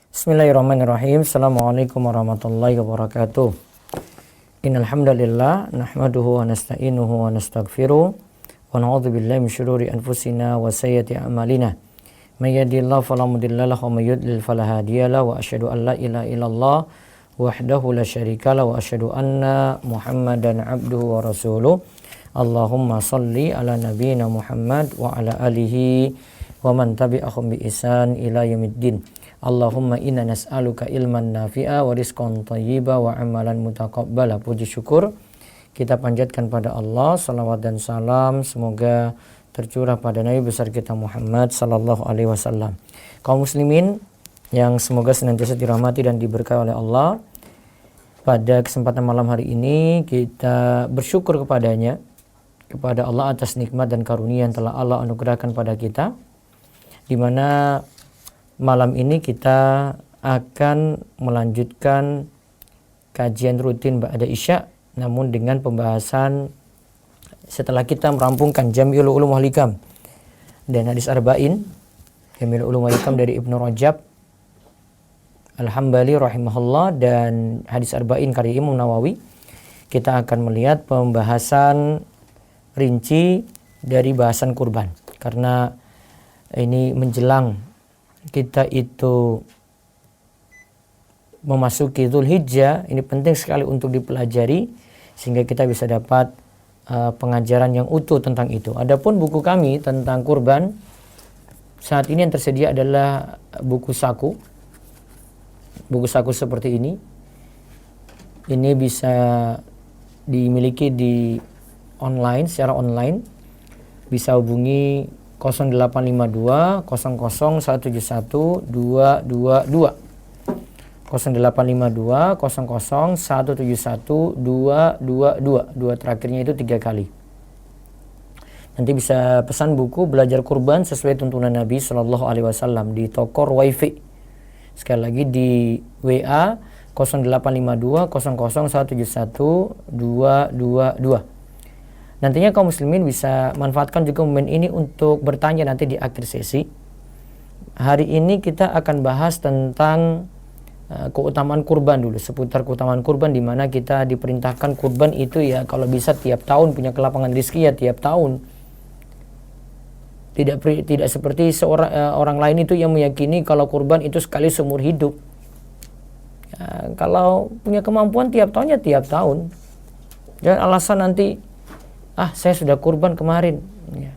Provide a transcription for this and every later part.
Bismillahirrahmanirrahim. Assalamualaikum warahmatullahi wabarakatuh. Innal hamdalillah nahmaduhu wa nasta'inuhu wa nastaghfiruh wa na'udzu billahi min syururi anfusina wa sayyiati a'malina. May yahdihillahu fala mudilla lahu wa may yudlil fala hadiyalah wa asyhadu an la ilaha illallah wahdahu la syarikalah wa asyhadu anna Muhammadan abduhu wa rasuluh. Allahumma shalli ala nabiyyina Muhammad wa ala alihi wa man tabi'ahum bi ihsan ila yaumiddin. Allahumma inna nas'aluka ilman nafi'a wa rizqan thayyiba wa amalan mutaqabbala. Puji syukur kita panjatkan pada Allah, salawat dan salam semoga tercurah pada Nabi besar kita Muhammad sallallahu alaihi wasallam. Kaum muslimin yang semoga senantiasa dirahmati dan diberkahi oleh Allah, pada kesempatan malam hari ini kita bersyukur kepada Allah atas nikmat dan karunia yang telah Allah anugerahkan pada kita, di mana malam ini kita akan melanjutkan kajian rutin ba'da Isya, namun dengan pembahasan setelah kita merampungkan Jami'ul Ulum wal Hikam dan hadis arba'in Jami'ul Ulum wal Hikam dari Ibnu Rajab Al-Hambali rahimahullah dan hadis arba'in karya Imam Nawawi. Kita akan melihat pembahasan rinci dari bahasan kurban, karena ini menjelang kita itu memasuki Dzulhijjah. Ini penting sekali untuk dipelajari sehingga kita bisa dapat pengajaran yang utuh tentang itu. Adapun buku kami tentang kurban saat ini yang tersedia adalah buku saku seperti ini. Ini bisa dimiliki di online, secara online. Bisa hubungi 0852 00 171 222 0852 00 171 222. Dua terakhirnya itu 3 kali. Nanti bisa pesan buku Belajar Kurban sesuai tuntunan Nabi Shallallahu Alaihi Wasallam di toko Wifi. Sekali lagi di WA 0852 00 171 222. Nantinya kaum muslimin bisa manfaatkan juga momen ini untuk bertanya nanti di akhir sesi. Hari ini kita akan bahas tentang keutamaan kurban dulu, seputar keutamaan kurban, di mana kita diperintahkan kurban itu ya kalau bisa tiap tahun, punya kelapangan rezeki ya tiap tahun. Tidak seperti orang lain itu yang meyakini kalau kurban itu sekali seumur hidup. Ya, kalau punya kemampuan tiap tahun ya tiap tahun. Jangan alasan nanti saya sudah kurban kemarin. Ya.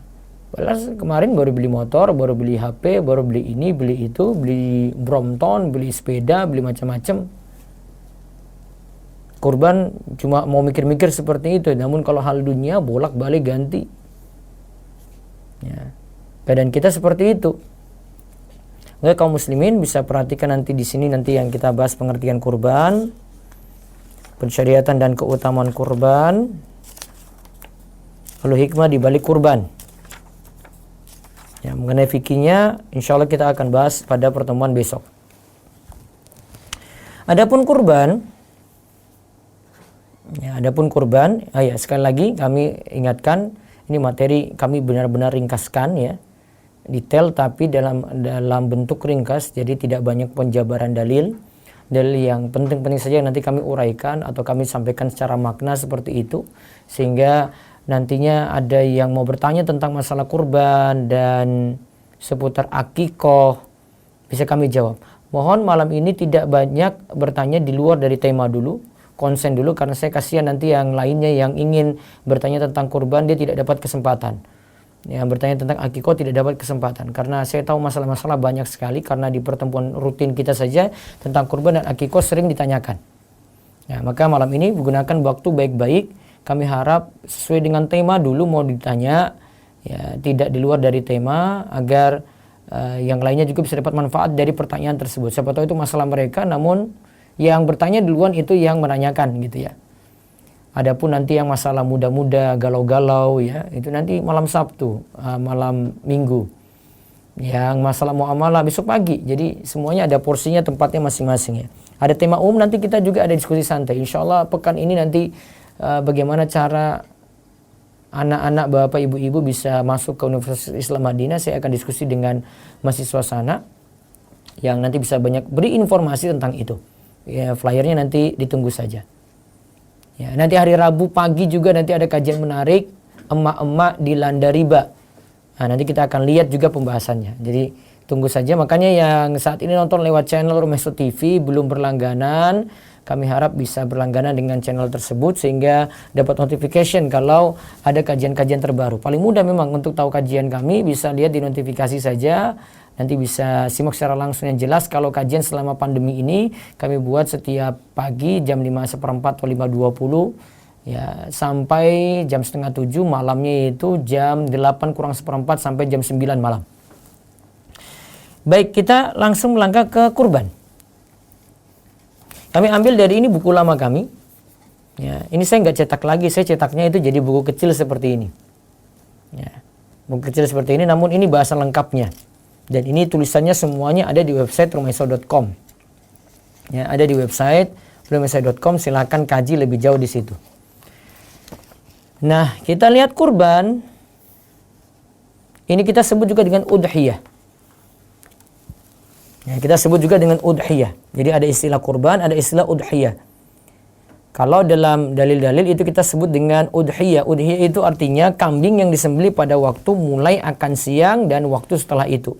Padahal kemarin baru beli motor, baru beli HP, baru beli ini, beli itu, beli Brompton, beli sepeda, beli macam-macam. Kurban cuma mau mikir-mikir seperti itu. Namun kalau hal dunia bolak-balik ganti. Ya. Keadaan kita seperti itu. Oke, kaum muslimin bisa perhatikan nanti di sini nanti yang kita bahas pengertian kurban, pensyariatan dan keutamaan kurban. Lalu hikmah di balik kurban. Ya, mengenai fikihnya insyaallah kita akan bahas pada pertemuan besok. Adapun kurban, sekali lagi kami ingatkan, ini materi kami benar-benar ringkaskan ya, detail tapi dalam bentuk ringkas, jadi tidak banyak penjabaran dalil yang penting-penting saja nanti kami uraikan atau kami sampaikan secara makna seperti itu, sehingga nantinya ada yang mau bertanya tentang masalah kurban dan seputar akikoh bisa kami jawab. Mohon malam ini tidak banyak bertanya di luar dari tema dulu, konsen dulu, karena saya kasihan nanti yang lainnya yang ingin bertanya tentang kurban dia tidak dapat kesempatan. Yang bertanya tentang akikoh tidak dapat kesempatan, karena saya tahu masalah-masalah banyak sekali, karena di pertemuan rutin kita saja tentang kurban dan akikoh sering ditanyakan. Ya, maka malam ini gunakan waktu baik-baik. Kami harap sesuai dengan tema dulu mau ditanya, ya tidak di luar dari tema, agar yang lainnya juga bisa dapat manfaat dari pertanyaan tersebut. Siapa tahu itu masalah mereka, namun yang bertanya duluan itu yang menanyakan gitu ya. Adapun nanti yang masalah muda-muda, galau-galau ya, itu nanti malam Sabtu, malam Minggu. Yang masalah muamalah besok pagi. Jadi semuanya ada porsinya, tempatnya masing-masing ya. Ada tema umum, nanti kita juga ada diskusi santai. Insyaallah pekan ini nanti bagaimana cara anak-anak, bapak, ibu-ibu bisa masuk ke Universitas Islam Madinah. Saya akan diskusi dengan mahasiswa sana. yang nanti bisa banyak beri informasi tentang itu. Ya, flyernya nanti ditunggu saja. Ya, nanti hari Rabu pagi juga nanti ada kajian menarik, emak-emak dilanda riba. Nah, nanti kita akan lihat juga pembahasannya. Jadi tunggu saja. Makanya yang saat ini nonton lewat channel Romeso TV belum berlangganan, kami harap bisa berlangganan dengan channel tersebut sehingga dapat notification kalau ada kajian-kajian terbaru. Paling mudah memang untuk tahu kajian kami, bisa lihat di notifikasi saja. Nanti bisa simak secara langsung yang jelas. Kalau kajian selama pandemi ini kami buat setiap pagi jam 5:15 atau 5:20 ya, sampai jam 6:30, malamnya itu jam 8:45 sampai jam 9 malam. Baik, kita langsung melangkah ke kurban. Kami ambil dari ini buku lama kami. Ya, ini saya nggak cetak lagi, saya cetaknya itu jadi buku kecil seperti ini. Ya, buku kecil seperti ini, namun ini bahasa lengkapnya. Dan ini tulisannya semuanya ada di website romeso.com. Ya, ada di website romeso.com, silakan kaji lebih jauh di situ. Nah, kita lihat kurban. Ini kita sebut juga dengan udhiyah. Ya, kita sebut juga dengan udhiyah. Jadi ada istilah kurban, ada istilah udhiyah. Kalau dalam dalil-dalil itu kita sebut dengan udhiyah. Udhiyah itu artinya kambing yang disembelih pada waktu mulai akan siang dan waktu setelah itu.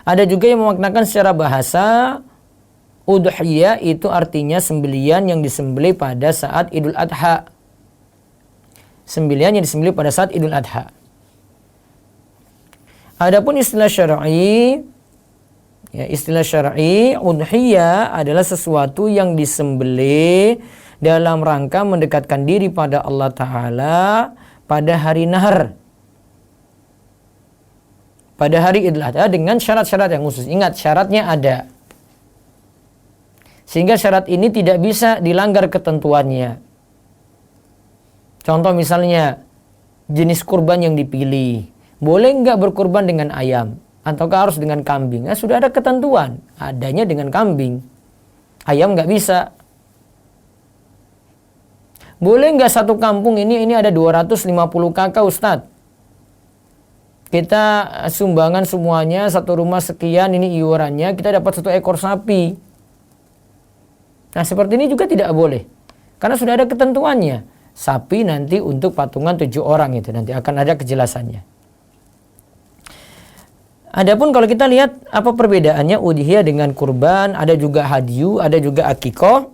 Ada juga yang memaknakan secara bahasa, udhiyah itu artinya sembelian yang disembelih pada saat Idul Adha. Sembelian yang disembelih pada saat Idul Adha. Adapun istilah syar'i, ya, istilah syar'i, udhiyah adalah sesuatu yang disembelih dalam rangka mendekatkan diri pada Allah Ta'ala pada hari nahar, pada hari Idul Adha, dengan syarat-syarat yang khusus. Ingat, syaratnya ada. Sehingga syarat ini tidak bisa dilanggar ketentuannya. Contoh misalnya, jenis kurban yang dipilih. Boleh nggak berkurban dengan ayam? Ataukah harus dengan kambing? Nah, sudah ada ketentuan. Adanya dengan kambing. Ayam nggak bisa. Boleh nggak satu kampung ini ada 250 kakak Ustadz? Kita sumbangan semuanya, satu rumah sekian, ini iurannya, kita dapat 1 ekor sapi. Nah, seperti ini juga tidak boleh. Karena sudah ada ketentuannya. Sapi nanti untuk patungan 7 orang itu. Nanti akan ada kejelasannya. Adapun kalau kita lihat apa perbedaannya udhiyah dengan kurban, ada juga hadyu, ada juga akikoh.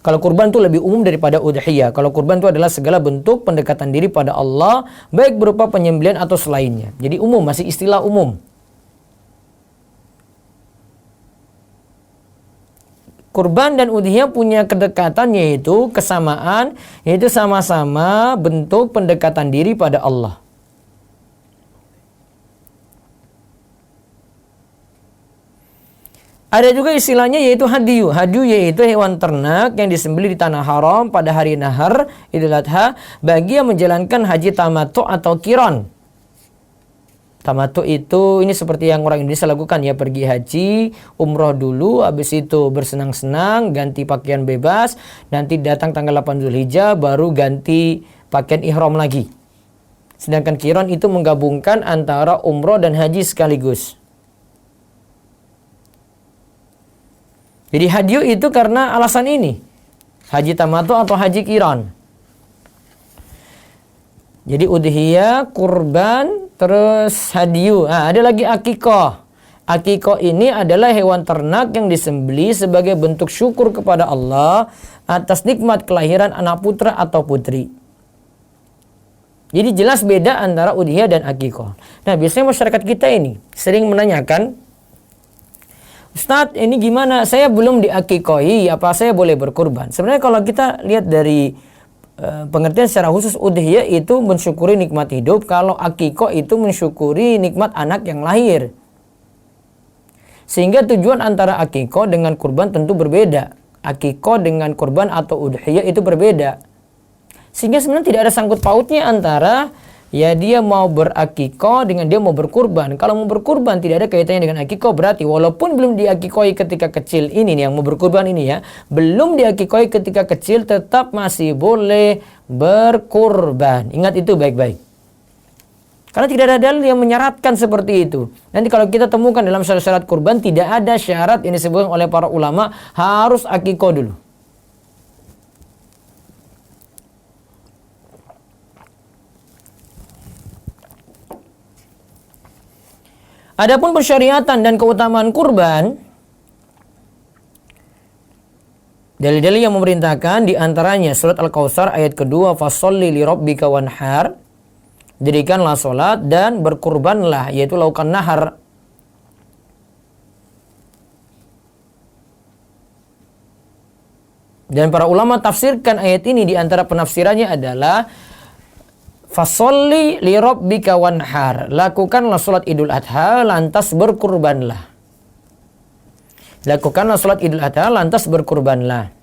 Kalau kurban itu lebih umum daripada udhiyah. Kalau kurban itu adalah segala bentuk pendekatan diri pada Allah, baik berupa penyembelihan atau selainnya. Jadi umum, masih istilah umum. Kurban dan udhiyah punya kedekatan, yaitu kesamaan, yaitu sama-sama bentuk pendekatan diri pada Allah. Ada juga istilahnya yaitu hadyu. Hadyu yaitu hewan ternak yang disembelih di tanah haram pada hari nahar Idul Adha bagi yang menjalankan haji tamattu atau qiran. Tamattu itu ini seperti yang orang Indonesia lakukan ya, pergi haji, umroh dulu, habis itu bersenang-senang, ganti pakaian bebas, nanti datang tanggal 8 Zulhijjah baru ganti pakaian ihram lagi. Sedangkan qiran itu menggabungkan antara umroh dan haji sekaligus. Jadi hadyu itu karena alasan ini. Haji tamattu atau haji qiran. Jadi udhiyah, kurban, terus hadyu. Nah, ada lagi akikoh. Akikoh ini adalah hewan ternak yang disembelih sebagai bentuk syukur kepada Allah atas nikmat kelahiran anak putra atau putri. Jadi jelas beda antara udhiyah dan akikoh. Nah, biasanya masyarakat kita ini sering menanyakan, Ustadz, ini gimana? Saya belum diakikohi, apa saya boleh berkurban? Sebenarnya kalau kita lihat dari pengertian secara khusus, udhiyah itu mensyukuri nikmat hidup, kalau akikoh itu mensyukuri nikmat anak yang lahir. Sehingga tujuan antara akikoh dengan kurban tentu berbeda. Akikoh dengan kurban atau udhiyah itu berbeda. Sehingga sebenarnya tidak ada sangkut pautnya antara ya dia mau berakikoh dengan dia mau berkurban. Kalau mau berkurban tidak ada kaitannya dengan akikoh, berarti walaupun belum diakikohi ketika kecil ini nih, yang mau berkurban ini ya, belum diakikohi ketika kecil tetap masih boleh berkurban. Ingat itu baik-baik. Karena tidak ada dalil yang menyaratkan seperti itu. Nanti kalau kita temukan dalam syarat-syarat kurban, tidak ada syarat yang disebutkan oleh para ulama harus akikoh dulu. Adapun pensyariatan dan keutamaan kurban, dalil-dalil yang memerintahkan diantaranya surat Al-Kautsar ayat kedua, fasholli li rabbika wanhar, dirikanlah sholat dan berkurbanlah, yaitu laukan nahar. Dan para ulama tafsirkan ayat ini, di antara penafsirannya adalah fasholli li rabbika wanhar, lakukanlah sholat Idul Adha lantas berkurbanlah. Lakukanlah sholat Idul Adha lantas berkurbanlah.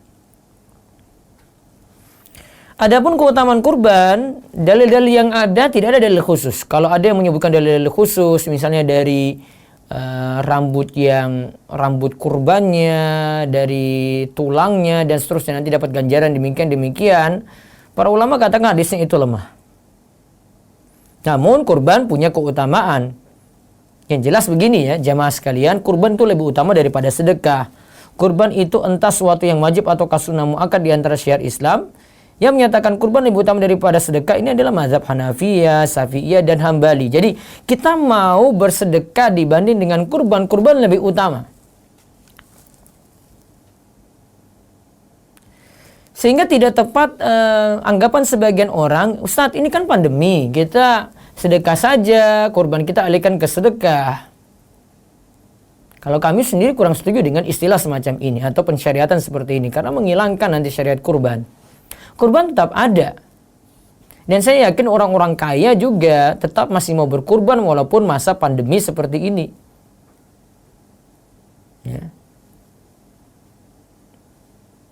Adapun keutamaan kurban, dalil-dalil yang ada tidak ada dalil khusus. Kalau ada yang menyebutkan dalil-dalil khusus, misalnya dari rambut kurbannya, dari tulangnya dan seterusnya, nanti dapat ganjaran demikian. Para ulama katakan hadisnya itu lemah. Namun kurban punya keutamaan. Yang jelas begini ya, jamaah sekalian, kurban itu lebih utama daripada sedekah. Kurban itu entah suatu yang wajib atau sunnah muakkad di antara syiar Islam. Yang menyatakan kurban lebih utama daripada sedekah ini adalah mazhab Hanafiyah, Syafi'iyah, dan Hambali. Jadi kita mau bersedekah dibanding dengan kurban, kurban lebih utama. Sehingga tidak tepat anggapan sebagian orang, Ustadz ini kan pandemi, kita sedekah saja, kurban kita alihkan ke sedekah. Kalau kami sendiri kurang setuju dengan istilah semacam ini atau pensyariatan seperti ini, karena menghilangkan nanti syariat kurban. Kurban tetap ada. Dan saya yakin orang-orang kaya juga tetap masih mau berkurban walaupun masa pandemi seperti ini. Ya.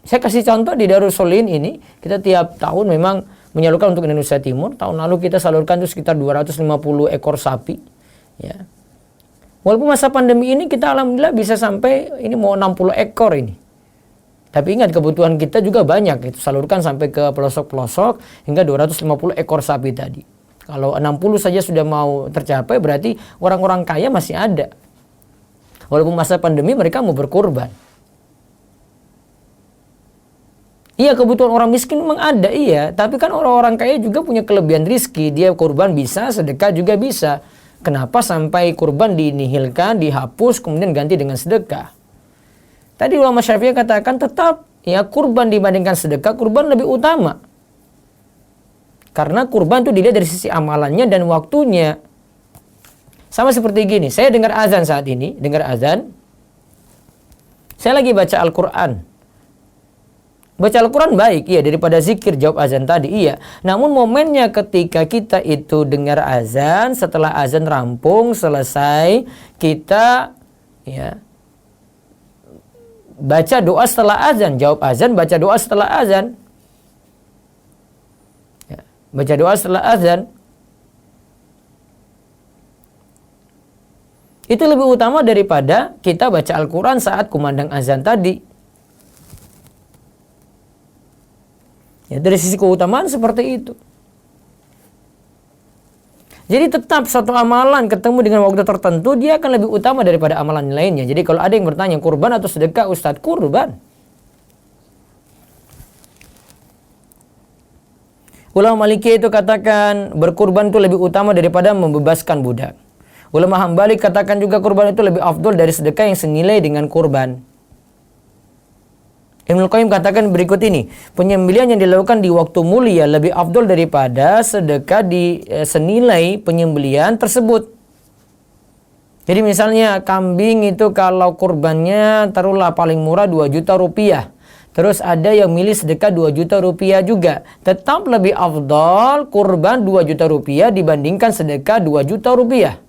Saya kasih contoh di Darus Solihin ini, kita tiap tahun memang menyalurkan untuk Indonesia Timur. Tahun lalu kita salurkan itu sekitar 250 ekor sapi. Ya. Walaupun masa pandemi ini kita alhamdulillah bisa sampai ini mau 60 ekor ini. Tapi ingat, kebutuhan kita juga banyak, itu salurkan sampai ke pelosok-pelosok hingga 250 ekor sapi tadi. Kalau 60 saja sudah mau tercapai, berarti orang-orang kaya masih ada. Walaupun masa pandemi mereka mau berkurban. Iya, kebutuhan orang miskin memang ada, iya. Tapi kan orang-orang kaya juga punya kelebihan rizki. Dia kurban bisa, sedekah juga bisa. Kenapa sampai kurban dinihilkan, dihapus, kemudian ganti dengan sedekah? Tadi ulama Syafi'i katakan tetap ya kurban dibandingkan sedekah, kurban lebih utama. Karena kurban itu dilihat dari sisi amalannya dan waktunya. Sama seperti gini, saya dengar azan saat ini, dengar azan. Saya lagi baca Al-Quran. Baca Al-Quran baik, iya, daripada zikir jawab azan tadi, iya. Namun momennya ketika kita itu dengar azan, setelah azan rampung, selesai, kita ya baca doa setelah azan, jawab azan, baca doa setelah azan. Ya, baca doa setelah azan. Itu lebih utama daripada kita baca Al-Quran saat kumandang azan tadi. Ya, dari sisi keutamaan seperti itu. Jadi tetap satu amalan ketemu dengan waktu tertentu, dia akan lebih utama daripada amalan lainnya. Jadi kalau ada yang bertanya kurban atau sedekah, Ustadz, kurban. Ulama Maliki itu katakan berkurban itu lebih utama daripada membebaskan budak. Ulama Hambali katakan juga kurban itu lebih afdol dari sedekah yang senilai dengan kurban. Ibnu Qayyim katakan berikut ini, penyembelihan yang dilakukan di waktu mulia lebih afdol daripada sedekah di senilai penyembelihan tersebut. Jadi misalnya kambing itu kalau kurbannya taruhlah paling murah 2 juta rupiah. Terus ada yang milih sedekah 2 juta rupiah juga. Tetap lebih afdol kurban 2 juta rupiah dibandingkan sedekah 2 juta rupiah.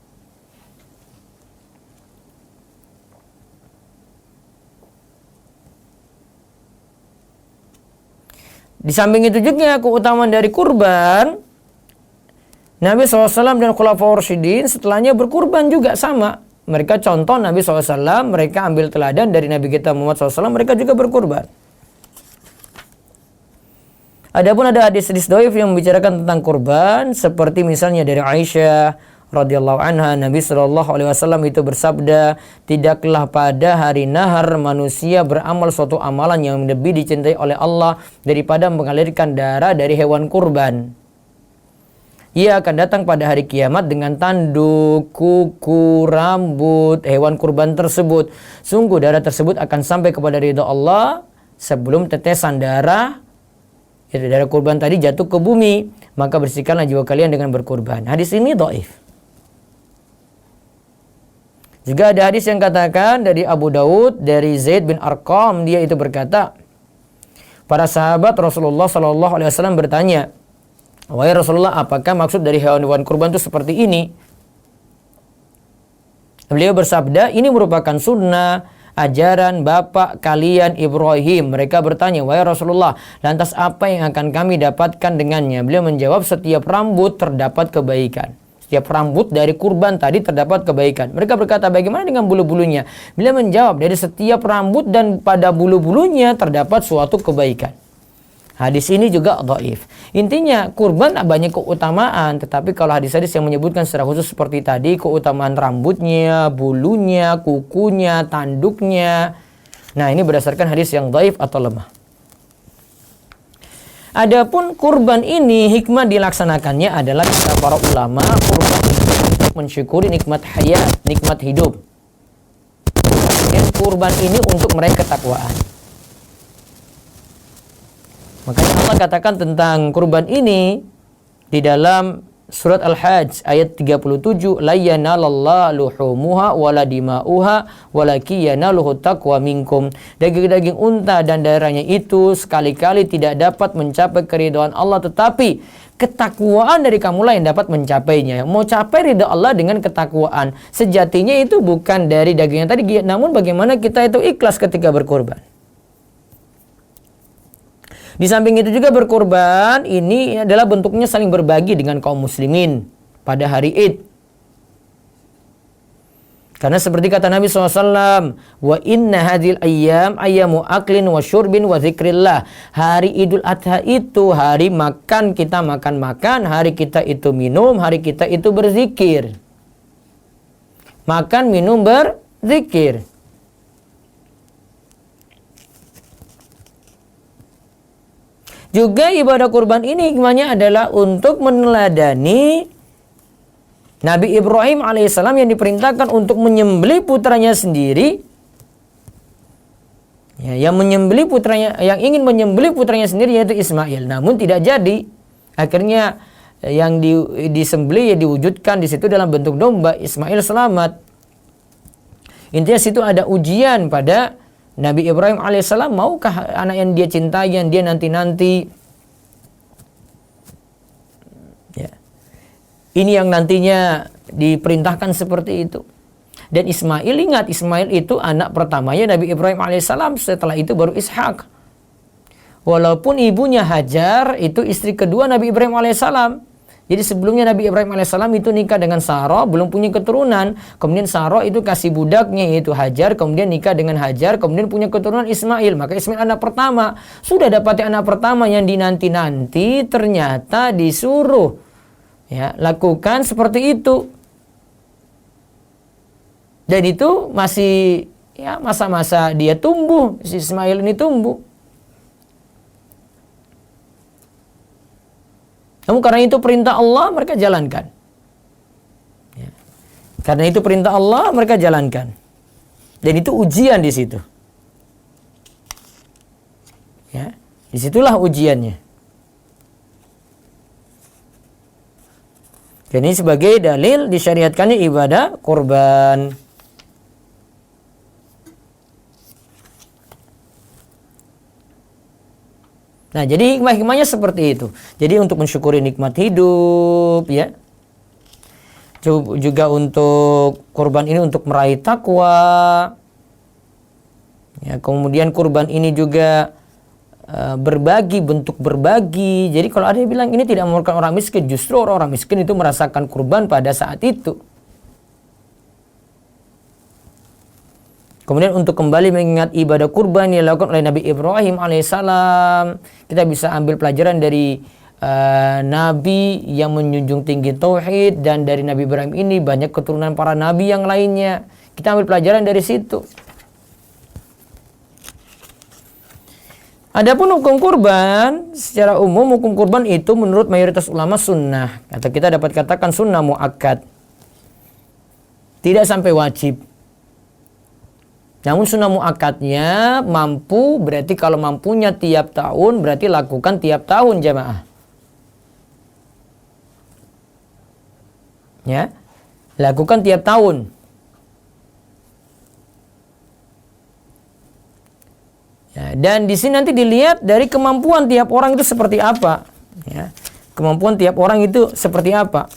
Di samping itu juga keutamaan dari kurban, Nabi SAW dan Khulafaur Rasyidin setelahnya berkurban juga sama. Mereka contoh Nabi SAW, mereka ambil teladan dari Nabi kita Muhammad SAW, mereka juga berkurban. Adapun ada hadis-hadis dhaif yang membicarakan tentang kurban, seperti misalnya dari Aisyah radhiyallahu anha, Nabi sallallahu alaihi wasallam itu bersabda, tidaklah pada hari nahar manusia beramal suatu amalan yang lebih dicintai oleh Allah daripada mengalirkan darah dari hewan kurban. Ia akan datang pada hari kiamat dengan tanduk, kuku, rambut hewan kurban tersebut. Sungguh darah tersebut akan sampai kepada ridha Allah sebelum tetesan darah kurban tadi jatuh ke bumi. Maka bersihkanlah jiwa kalian dengan berkurban. Hadis ini dhaif. Juga ada hadis yang katakan dari Abu Daud, dari Zaid bin Arqam, dia itu berkata, para sahabat Rasulullah SAW bertanya, wahai Rasulullah, apakah maksud dari hewan-hewan kurban itu seperti ini? Beliau bersabda, ini merupakan sunnah, ajaran bapak kalian Ibrahim. Mereka bertanya, wahai Rasulullah, lantas apa yang akan kami dapatkan dengannya? Beliau menjawab, setiap rambut terdapat kebaikan. Setiap rambut dari kurban tadi terdapat kebaikan. Mereka berkata, bagaimana dengan bulu-bulunya? Beliau menjawab, dari setiap rambut dan pada bulu-bulunya terdapat suatu kebaikan. Hadis ini juga dhaif. Intinya kurban banyak keutamaan, tetapi kalau hadis-hadis yang menyebutkan secara khusus seperti tadi, keutamaan rambutnya, bulunya, kukunya, tanduknya, nah ini berdasarkan hadis yang dhaif atau lemah. Adapun kurban ini hikmah dilaksanakannya adalah kata para ulama, kurban untuk mensyukuri nikmat hayat, nikmat hidup. Dan kurban ini untuk meraih ketakwaan. Makanya Allah katakan tentang kurban ini di dalam surat Al-Hajj ayat 37, la yanalallahu luhumuha wala dima'uha walakin yanaluhu taqwa minkum. Daging-daging unta dan darahnya itu sekali-kali tidak dapat mencapai keridhaan Allah, tetapi ketakwaan dari kamulah yang dapat mencapainya. Mau capai ridha Allah dengan ketakwaan. Sejatinya itu bukan dari dagingnya tadi, namun bagaimana kita itu ikhlas ketika berkorban. Di samping itu juga berkorban ini adalah bentuknya saling berbagi dengan kaum muslimin pada hari Id. Karena seperti kata Nabi SAW, wa inna hadhil ayyam ayyamu aklin wa syurbin wa zikrillah. Hari Idul Adha itu hari makan, kita makan-makan, hari kita itu minum, hari kita itu berzikir. Makan, minum, berzikir. Juga ibadah kurban ini hikmahnya adalah untuk meneladani Nabi Ibrahim alaihissalam yang diperintahkan untuk menyembelih putranya sendiri. Ya, yang ingin menyembelih putranya sendiri yaitu Ismail, namun tidak jadi. Akhirnya yang disembelih ya diwujudkan di situ dalam bentuk domba. Ismail selamat. Intinya situ ada ujian pada Nabi Ibrahim alaihissalam, maukah anak yang dia cintai, yang dia nanti-nanti, ya, ini yang nantinya diperintahkan seperti itu. Dan Ismail, ingat, Ismail itu anak pertamanya Nabi Ibrahim alaihissalam, setelah itu baru Ishak. Walaupun ibunya Hajar itu istri kedua Nabi Ibrahim alaihissalam. Jadi sebelumnya Nabi Ibrahim alaihissalam itu nikah dengan Sarah, belum punya keturunan. Kemudian Sarah itu kasih budaknya yaitu Hajar, kemudian nikah dengan Hajar, kemudian punya keturunan Ismail. Maka Ismail anak pertama. Sudah dapat anak pertama yang dinanti-nanti, ternyata disuruh ya lakukan seperti itu. Dan itu masih ya masa-masa dia tumbuh, si Ismail ini tumbuh. Namun karena itu perintah Allah, mereka jalankan. Ya. Karena itu perintah Allah, mereka jalankan. Dan itu ujian di situ. Ya, disitulah ujiannya. Dan ini sebagai dalil disyariatkannya ibadah kurban. Nah, jadi hikmah-hikmahnya seperti itu. Jadi untuk mensyukuri nikmat hidup, ya. Juga untuk kurban ini untuk meraih takwa. Ya, kemudian kurban ini juga berbagi, bentuk berbagi. Jadi kalau ada yang bilang ini tidak merupakan orang miskin, justru orang miskin itu merasakan kurban pada saat itu. Kemudian untuk kembali mengingat ibadah kurban yang dilakukan oleh Nabi Ibrahim alaihissalam, kita bisa ambil pelajaran dari Nabi yang menjunjung tinggi tauhid, dan dari Nabi Ibrahim ini banyak keturunan para nabi yang lainnya. Kita ambil pelajaran dari situ. Adapun hukum kurban, secara umum hukum kurban itu menurut mayoritas ulama sunnah. Atau kita dapat katakan sunnah muakkad. Tidak sampai wajib. Namun sunnah muakkadnya mampu, berarti kalau mampunya tiap tahun, berarti lakukan tiap tahun jamaah. Ya, lakukan tiap tahun. Ya, dan di sini nanti dilihat dari kemampuan tiap orang itu seperti apa. Ya, kemampuan tiap orang itu seperti apa.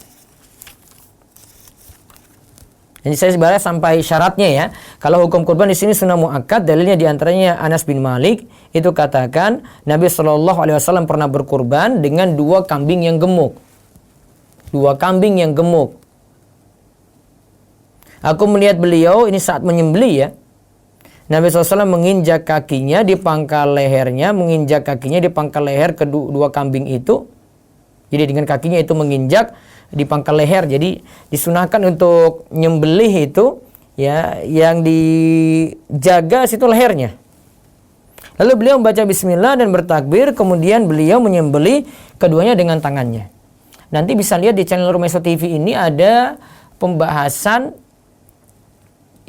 Jadi saya sebenarnya sampai syaratnya ya. Kalau hukum kurban di sini sunnah muakkad, dalilnya diantaranya Anas bin Malik itu katakan Nabi SAW pernah berkurban dengan 2 kambing yang gemuk. 2 kambing yang gemuk. Aku melihat beliau ini saat menyembelih ya. Nabi SAW menginjak kakinya di pangkal lehernya, menginjak kakinya di pangkal leher kedua kambing itu. Jadi dengan kakinya itu menginjak di pangkal leher. Jadi disunahkan untuk nyembelih itu ya, yang dijaga situ lehernya. Lalu beliau membaca bismillah dan bertakbir, kemudian beliau menyembelih keduanya dengan tangannya. Nanti bisa lihat di channel Rumeso TV ini ada pembahasan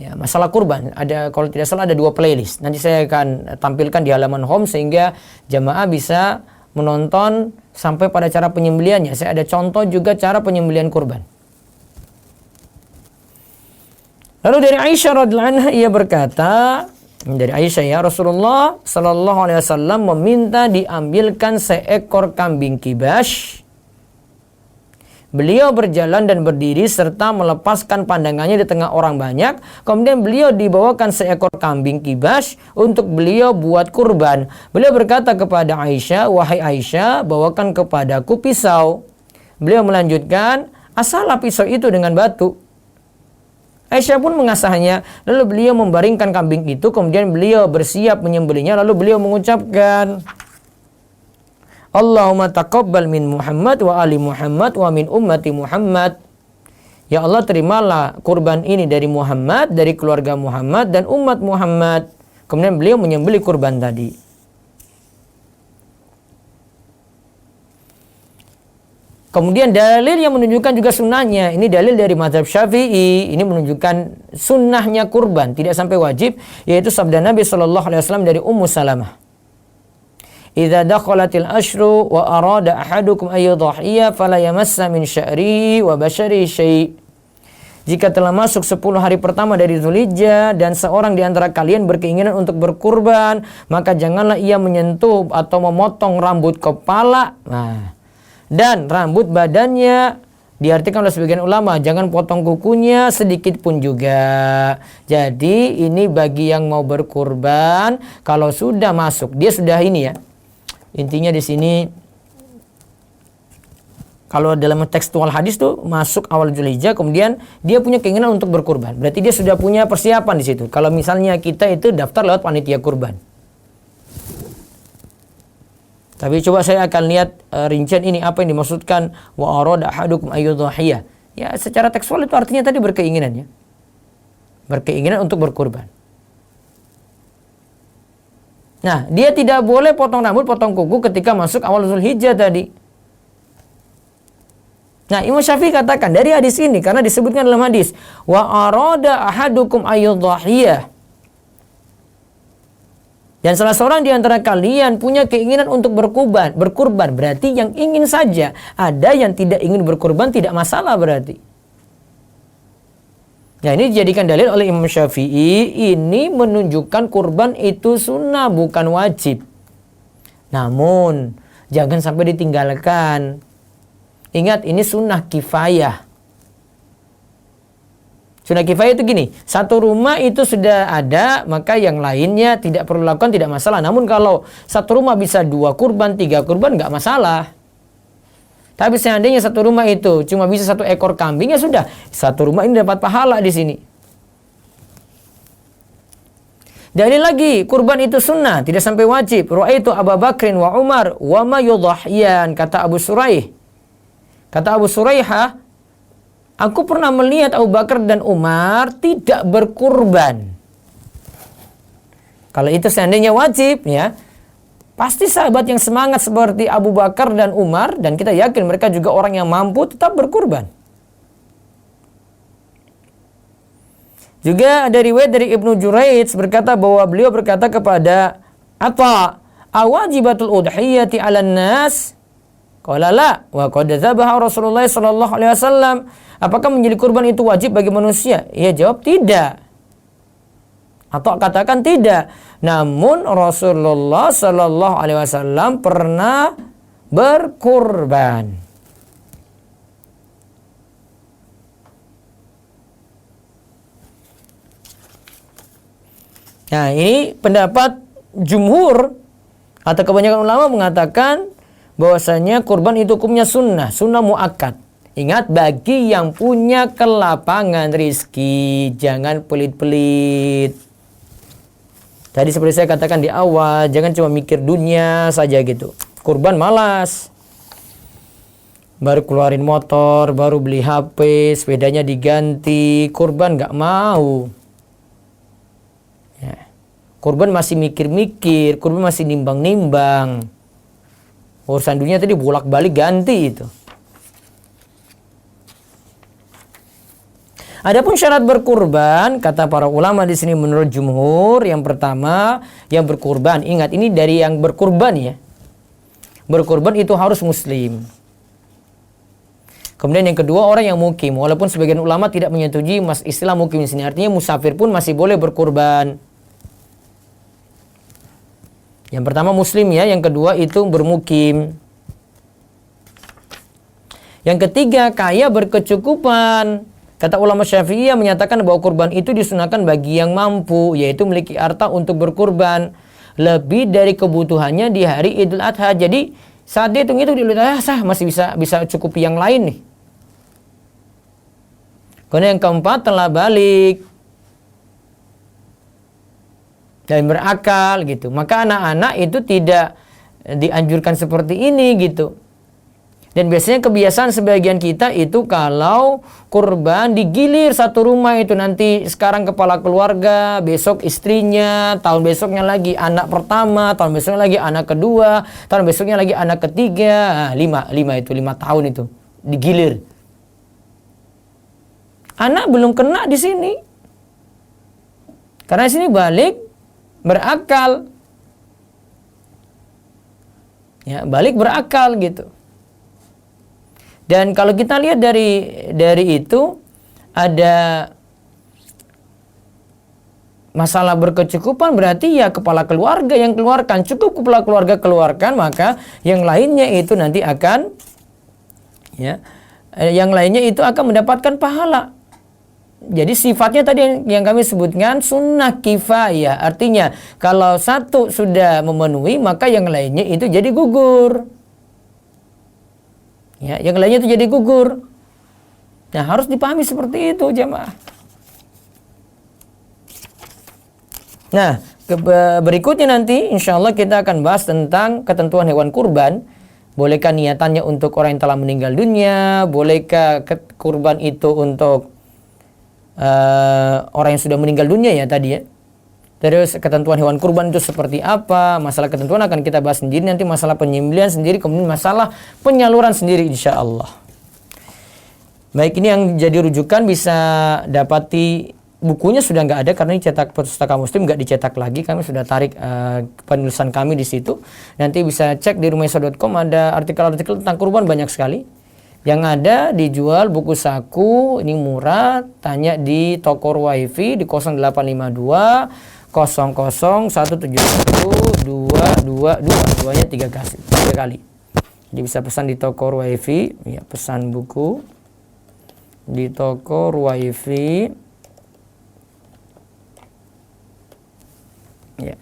ya, masalah kurban. Ada, kalau tidak salah ada 2 playlist. Nanti saya akan tampilkan di halaman home sehingga jamaah bisa menonton sampai pada cara penyembeliannya. Saya ada contoh juga cara penyembelian kurban. Lalu dari Aisyah radhiyallahu anha ia berkata, dari Aisyah ya, Rasulullah sallallahu alaihi wasallam meminta diambilkan seekor kambing kibas. Beliau berjalan dan berdiri serta melepaskan pandangannya di tengah orang banyak. Kemudian beliau dibawakan seekor kambing kibas untuk beliau buat kurban. Beliau berkata kepada Aisyah, "Wahai Aisyah, bawakan kepadaku pisau." Beliau melanjutkan, "Asahlah pisau itu dengan batu." Aisyah pun mengasahnya. Lalu beliau membaringkan kambing itu. Kemudian beliau bersiap menyembelihnya. Lalu beliau mengucapkan, Allahumma taqabbal min Muhammad wa ali Muhammad wa min ummati Muhammad. Ya Allah, terimalah kurban ini dari Muhammad, dari keluarga Muhammad dan umat Muhammad. Kemudian beliau menyembelih kurban tadi. Kemudian dalil yang menunjukkan juga sunnahnya. Ini dalil dari mazhab Syafi'i. Ini menunjukkan sunnahnya kurban, tidak sampai wajib, yaitu sabda Nabi SAW dari Ummu Salamah. Idza dakhalatil ashru wa arada ahadukum ay yudhhiya fala yamassa min sya'rihi wa basharihi syai'. Jika telah masuk 10 hari pertama dari Dzulhijjah dan seorang di antara kalian berkeinginan untuk berkurban, maka janganlah ia menyentuh atau memotong rambut kepala dan rambut badannya. Diartikan oleh sebagian ulama, jangan potong kukunya sedikit pun juga. Jadi ini bagi yang mau berkurban, kalau sudah masuk, dia sudah ini ya. Intinya di sini kalau dalam tekstual hadis tuh masuk awal Dzulhijjah, kemudian dia punya keinginan untuk berkurban. Berarti dia sudah punya persiapan di situ. Kalau misalnya kita itu daftar lewat panitia kurban. Tapi coba saya akan lihat rincian ini apa yang dimaksudkan wa arada ahadukum ayyudhhiya. Ya, secara tekstual itu artinya tadi berkeinginan ya. Berkeinginan untuk berkurban. Nah, dia tidak boleh potong rambut, potong kuku ketika masuk awal Dzulhijjah tadi. Nah, Imam Syafi'i katakan dari hadis ini, karena disebutkan dalam hadis, wa arada ahadukum ayyudhhiya. Dan salah seorang di antara kalian punya keinginan untuk berkurban. Berarti yang ingin saja. Ada yang tidak ingin berkurban, tidak masalah berarti. Nah, ini dijadikan dalil oleh Imam Syafi'i. Ini menunjukkan kurban itu sunnah, bukan wajib. Namun, jangan sampai ditinggalkan. Ingat, ini sunnah kifayah. Sunnah kifayah itu gini, satu rumah itu sudah ada, maka yang lainnya tidak perlu lakukan, tidak masalah. Namun kalau satu rumah bisa 2 kurban, 3 kurban, nggak masalah. Tapi seandainya satu rumah itu cuma bisa 1 ekor kambing, ya sudah. Satu rumah ini dapat pahala di sini. Dalil lagi, kurban itu sunnah, tidak sampai wajib. Ra'aitu Abu Bakrin wa Umar wa ma yudhahyan, kata Abu Suraih. Kata Abu Suraihah, aku pernah melihat Abu Bakar dan Umar tidak berkurban. Kalau itu seandainya wajib, ya, pasti sahabat yang semangat seperti Abu Bakar dan Umar, dan kita yakin mereka juga orang yang mampu, tetap berkurban. Juga ada riwayat dari Ibnu Juraij berkata bahwa beliau berkata kepada Atha, awajibatul udhiyati 'alan nas? Qala la, wa qad dzabaha Rasulullah sallallahu alaihi wasallam. Apakah menjadi kurban itu wajib bagi manusia? Ia jawab tidak. Atau katakan tidak. Namun Rasulullah sallallahu alaihi wasallam pernah berkurban. Nah, ini pendapat jumhur atau kebanyakan ulama mengatakan bahwasanya kurban itu hukumnya sunnah, sunnah muakkad. Ingat, bagi yang punya kelapangan rizki, jangan pelit-pelit. Tadi seperti saya katakan di awal, jangan cuma mikir dunia saja gitu. Kurban malas. Baru keluarin motor, baru beli HP, sepedanya diganti, kurban nggak mau. Kurban masih mikir-mikir, kurban masih nimbang-nimbang. Urusan dunia tadi bolak-balik ganti itu. Adapun syarat berkurban, kata para ulama di sini menurut jumhur, yang pertama, yang berkurban. Ingat, ini dari yang berkurban ya. Berkurban itu harus muslim. Kemudian yang kedua, orang yang mukim. Walaupun sebagian ulama tidak menyetujui istilah mukim di sini. Artinya musafir pun masih boleh berkurban. Yang pertama muslim ya, yang kedua itu bermukim. Yang ketiga, kaya berkecukupan. Kata ulama Syafi'iyah menyatakan bahwa kurban itu disunahkan bagi yang mampu, yaitu memiliki harta untuk berkurban lebih dari kebutuhannya di hari Idul Adha. Jadi saat dia hitung itu di Idul Adha masih bisa cukupi yang lain nih. Kemudian yang keempat, telah balik dan berakal gitu. Maka anak-anak itu tidak dianjurkan seperti ini gitu. Dan biasanya kebiasaan sebagian kita itu kalau kurban digilir satu rumah itu, nanti sekarang kepala keluarga, besok istrinya, tahun besoknya lagi anak pertama, tahun besoknya lagi anak kedua, tahun besoknya lagi anak ketiga, 5 tahun itu digilir. Anak belum kena di sini. Karena di sini balik berakal. Ya, balik berakal gitu. Dan kalau kita lihat dari itu ada masalah berkecukupan, berarti ya kepala keluarga yang keluarkan. Cukup kepala keluarga keluarkan, maka yang lainnya itu nanti akan yang lainnya itu akan mendapatkan pahala. Jadi sifatnya tadi yang kami sebutkan sunnah kifayah. Artinya kalau satu sudah memenuhi, maka yang lainnya itu jadi gugur. Ya, yang lainnya itu jadi gugur. Nah, harus dipahami seperti itu, jemaah. Nah, berikutnya nanti insya Allah kita akan bahas tentang ketentuan hewan kurban. Bolehkah niatannya untuk orang yang telah meninggal dunia? Bolehkah kurban itu untuk orang yang sudah meninggal dunia ya tadi ya. Terus ketentuan hewan kurban itu seperti apa? Masalah ketentuan akan kita bahas sendiri, nanti masalah penyembelihan sendiri, kemudian masalah penyaluran sendiri insya Allah. Baik, ini yang jadi rujukan, bisa dapati bukunya sudah nggak ada karena dicetak Pustaka Muslim, nggak dicetak lagi. Kami sudah tarik penulisan kami di situ. Nanti bisa cek di rumaisa.com, ada artikel-artikel tentang kurban banyak sekali. Yang ada dijual buku saku, ini murah, tanya di toko Wifi di 0852 00 171 222, duanya 3 kali. Jadi bisa pesan di toko Wifi, ya, pesan buku di toko Wifi. Ya.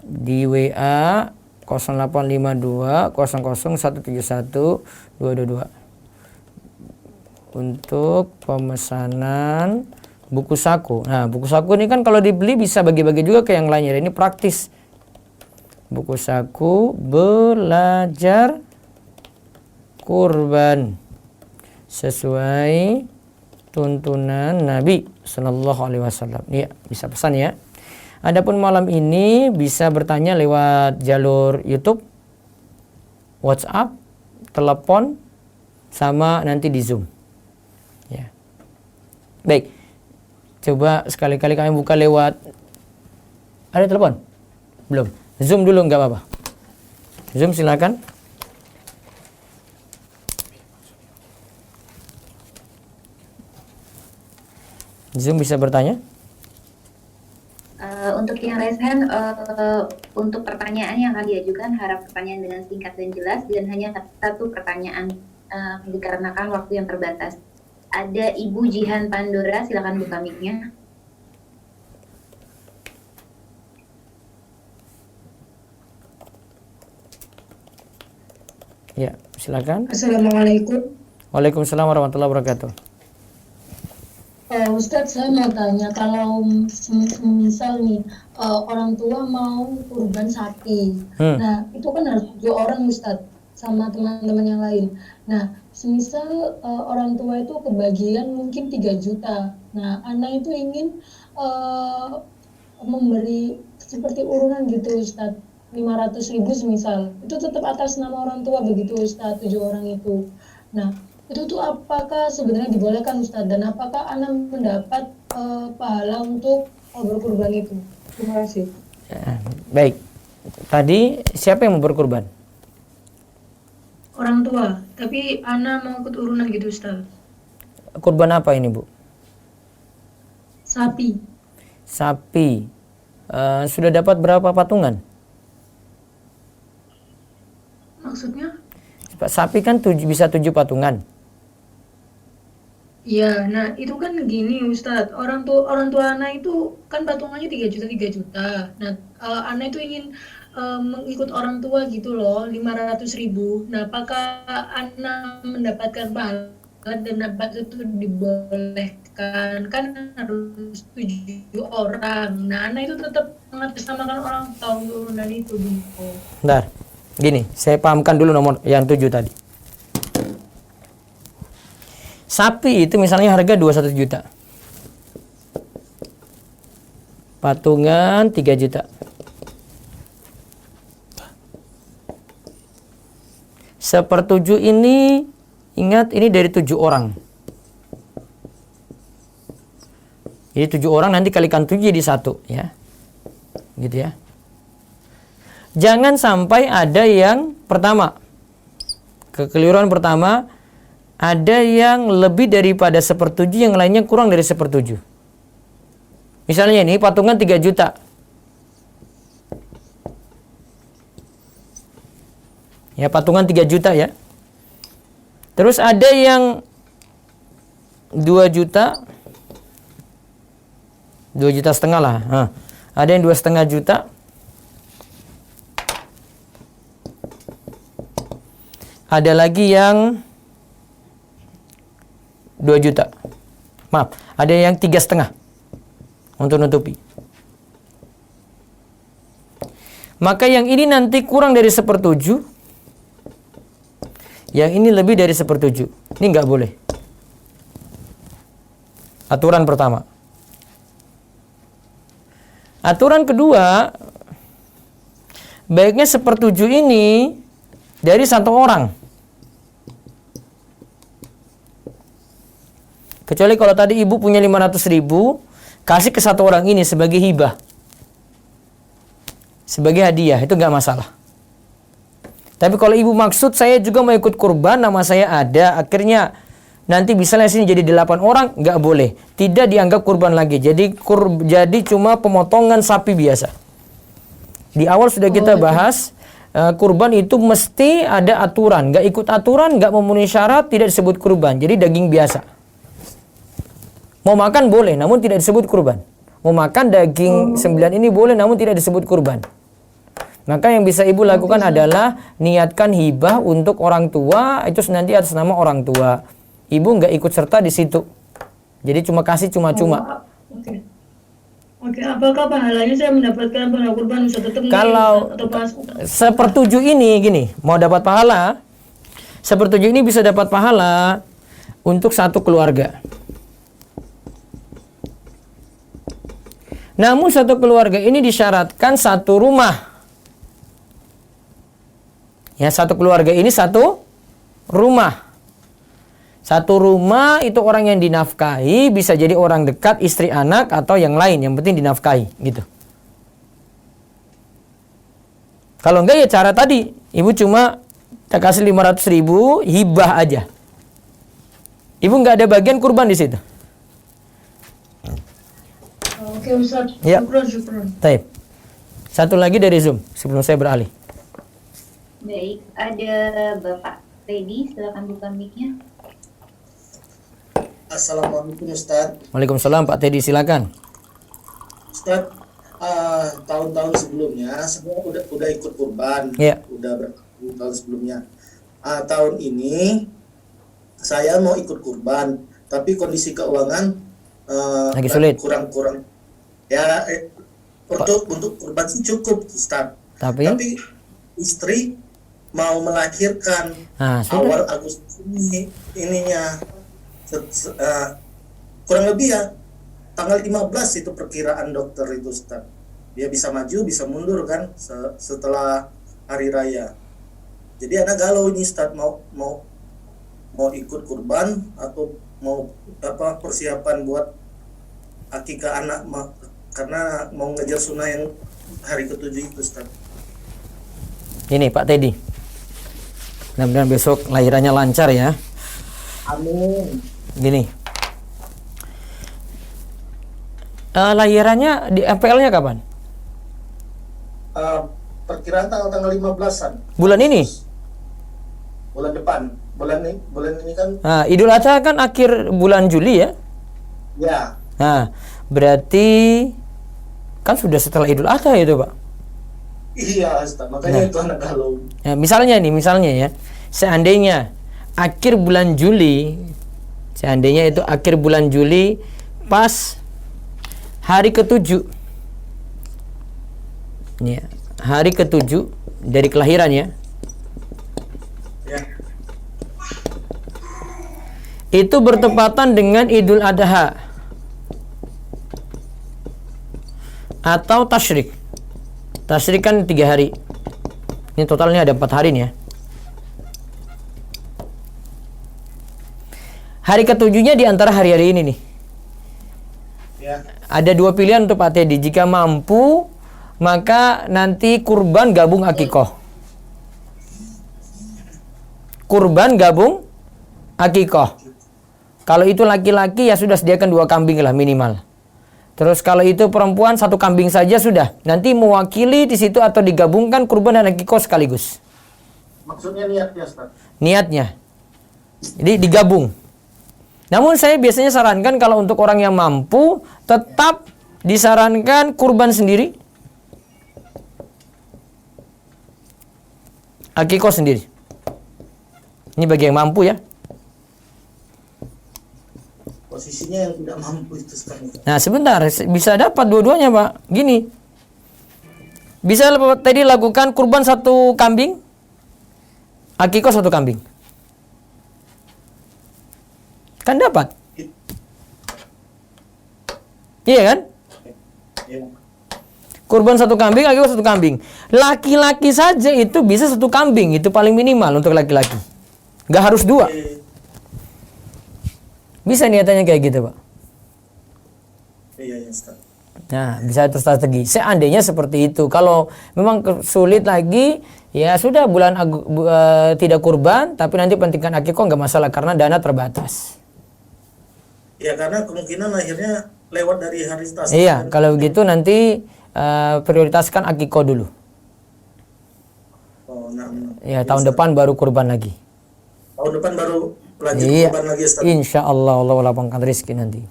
Di WA 0852 00 171 222 untuk pemesanan Buku saku. Nah, buku saku ini kan kalau dibeli bisa bagi-bagi juga ke yang lainnya. Ini praktis. Buku saku belajar kurban sesuai tuntunan Nabi Sallallahu Alaihi Wasallam. Ya, bisa pesan ya. Adapun malam ini bisa bertanya lewat jalur YouTube, WhatsApp, telepon, sama nanti di Zoom. Ya. Baik. Coba sekali-kali kami buka lewat, ada telepon? Belum. Zoom dulu nggak apa-apa. Zoom silakan. Zoom bisa bertanya. Untuk yang raise hand, untuk pertanyaan yang akan diajukan harap pertanyaan dengan singkat dan jelas dan hanya satu pertanyaan dikarenakan waktu yang terbatas. Ada Ibu Jihan Pandora, silakan buka mic-nya. Ya, silakan. Assalamualaikum. Waalaikumsalam warahmatullahi wabarakatuh. Ustadz, saya mau tanya, kalau misal nih orang tua mau kurban sapi, nah itu kan harus 7 orang Ustadz sama teman-teman yang lain. Nah, semisal orang tua itu kebagian mungkin 3 juta. Nah, anak itu ingin memberi seperti urunan gitu Ustadz, 500.000 semisal. Itu tetap atas nama orang tua begitu Ustadz, 7 orang itu. Nah, itu tuh apakah sebenarnya dibolehkan Ustadz, dan apakah anak mendapat pahala untuk berkurban itu? Terima kasih. Baik. Tadi siapa yang mau berkurban? Orang tua, tapi anak mau ikut urunan gitu Ustadz. Kurban apa ini, Bu? Sapi. Sapi. Sudah dapat berapa patungan? Maksudnya? Sapi kan bisa 7 patungan. Iya, nah itu kan gini Ustadz, orang tua anak itu kan patungannya 3 juta. Nah, anak itu ingin mengikut orang tua gitu loh, 500.000. Nah, apakah anak mendapatkan pahala dan dapat itu dibolehkan? Kan harus 7 orang. Nah, anak itu tetap mengatasnamakan orang tua urunan itu gitu. Bentar. Gini, saya pahamkan dulu nomor yang 7 tadi. Sapi itu misalnya harga 21 juta. Patungan 3 juta. Sepertujuh ini, ingat ini dari 7 orang. Jadi 7 orang nanti kalikan 7 jadi 1 ya. Gitu ya. Jangan sampai ada yang pertama. Kekeliruan pertama, ada yang lebih daripada 1/7, yang lainnya kurang dari 1/7. Misalnya ini patungan 3 juta. Ya, patungan 3 juta ya. Terus ada yang 2 juta. 2 juta setengah lah. Ada yang 2,5 juta. Ada lagi yang 2 juta. Maaf, ada yang 3,5 untuk nutupi. Maka yang ini nanti kurang dari 1/7, yang ini lebih dari 1/7. Ini nggak boleh. Aturan pertama. Aturan kedua, baiknya 1/7 ini dari 1 orang. Kecuali kalau tadi ibu punya 500.000, kasih ke 1 orang ini sebagai hibah, sebagai hadiah, itu nggak masalah. Tapi kalau ibu maksud saya juga mau ikut kurban, nama saya ada, akhirnya nanti misalnya sini jadi 8 orang, nggak boleh. Tidak dianggap kurban lagi. Jadi cuma pemotongan sapi biasa. Di awal sudah kita bahas, kurban itu mesti ada aturan. Nggak ikut aturan, nggak memenuhi syarat, tidak disebut kurban. Jadi daging biasa. Mau makan boleh, namun tidak disebut kurban. Mau makan daging 9 ini boleh, namun tidak disebut kurban. Maka yang bisa ibu lakukan adalah niatkan hibah untuk orang tua, itu nanti atas nama orang tua. Ibu nggak ikut serta di situ. Jadi cuma kasih cuma-cuma. Oke. Oke, apakah pahalanya saya mendapatkan pahala kurban Ustaz tetap enggak Kalau Ustaz? Atau pas sepertujuh ini gini, mau dapat pahala, sepertujuh ini bisa dapat pahala untuk satu keluarga. Namun satu keluarga ini disyaratkan satu rumah. Ya, satu keluarga ini satu rumah. Satu rumah itu orang yang dinafkahi, bisa jadi orang dekat, istri, anak, atau yang lain. Yang penting dinafkahi, gitu. Kalau enggak ya cara tadi. Ibu cuma tak kasih 500.000, hibah aja. Ibu enggak ada bagian kurban di situ. Oke Ustaz, Ya. syukron. Taib. Satu lagi dari Zoom, sebelum saya beralih. Baik, ada Bapak Teddy, silakan buka mic-nya. Assalamualaikum Ustaz. Waalaikumsalam Pak Teddy, silakan. Ustaz, tahun-tahun sebelumnya sebenarnya udah ikut kurban, Iya. udah tahun sebelumnya. Tahun ini saya mau ikut kurban, tapi kondisi keuangan Lagi sulit. kurang. Ya, untuk kurban sih cukup Ustaz. Tapi istri mau melahirkan sudah. awal Agustus ininya. Kurang lebih ya tanggal 15 itu perkiraan dokter itu Ustaz. Dia bisa maju bisa mundur kan setelah hari raya. Jadi anak galau ini Ustaz, mau ikut kurban atau mau persiapan buat akikah anak karena mau ngejar sunnah yang hari ke-7 itu Ustaz. Ini Pak Teddy. Mudah-mudahan besok lahirannya lancar ya. Amin. Gini. Lahirannya di FPL-nya kapan? Perkiraan tanggal 15-an. Bulan ini? Bulan depan. Bulan ini kan Idul Adha kan akhir bulan Juli ya? ya. Nah, berarti kan sudah setelah Idul Adha itu, Pak. Iya, Ustaz. Makanya itu anak galau. Ya, misalnya ya, seandainya akhir bulan Juli, itu akhir bulan Juli pas hari ke-7. Ya, hari ke-7 dari kelahirannya. Ya. Itu bertepatan dengan Idul Adha atau Tasyrik. Tasyrik kan 3 hari. Ini totalnya ada 4 hari nih ya. Hari ke-7-nya di antara hari-hari ini nih. Ya. Ada 2 pilihan untuk Pak Teddy. Jika mampu, maka nanti kurban gabung akikoh. Kurban gabung akikoh. Kalau itu laki-laki ya sudah sediakan 2 kambing lah minimal. Terus kalau itu perempuan 1 kambing saja sudah. Nanti mewakili di situ atau digabungkan kurban dan akikoh sekaligus. Maksudnya niatnya, Ustaz. Niatnya. Jadi digabung. Namun saya biasanya sarankan kalau untuk orang yang mampu tetap disarankan kurban sendiri, akikoh sendiri. Ini bagi yang mampu ya. Posisinya yang tidak mampu itu sekarang. Nah sebentar, bisa dapat dua-duanya Pak. Gini, bisa tadi lakukan kurban 1 kambing, akikoh 1 kambing. Kan dapat. Iya kan? Ya. Kurban 1 kambing, akikoh 1 kambing. Laki-laki saja itu bisa 1 kambing, itu paling minimal untuk laki-laki. Nggak harus 2. Bisa niatannya kayak gitu Pak. Iya, Ustaz. Nah, bisa itu strategi. Seandainya seperti itu. Kalau memang sulit lagi, ya sudah tidak kurban, tapi nanti pentingkan akikoh nggak masalah karena dana terbatas. Ya, karena kemungkinan lahirnya lewat dari hari tas. Iya, kalau begitu nanti prioritaskan akikoh dulu. Oh, Ya, tahun depan baru kurban lagi. Tahun depan baru lanjut Iya, kurban lagi, Ustaz. insya Allah Allah lapangkan rezeki nanti.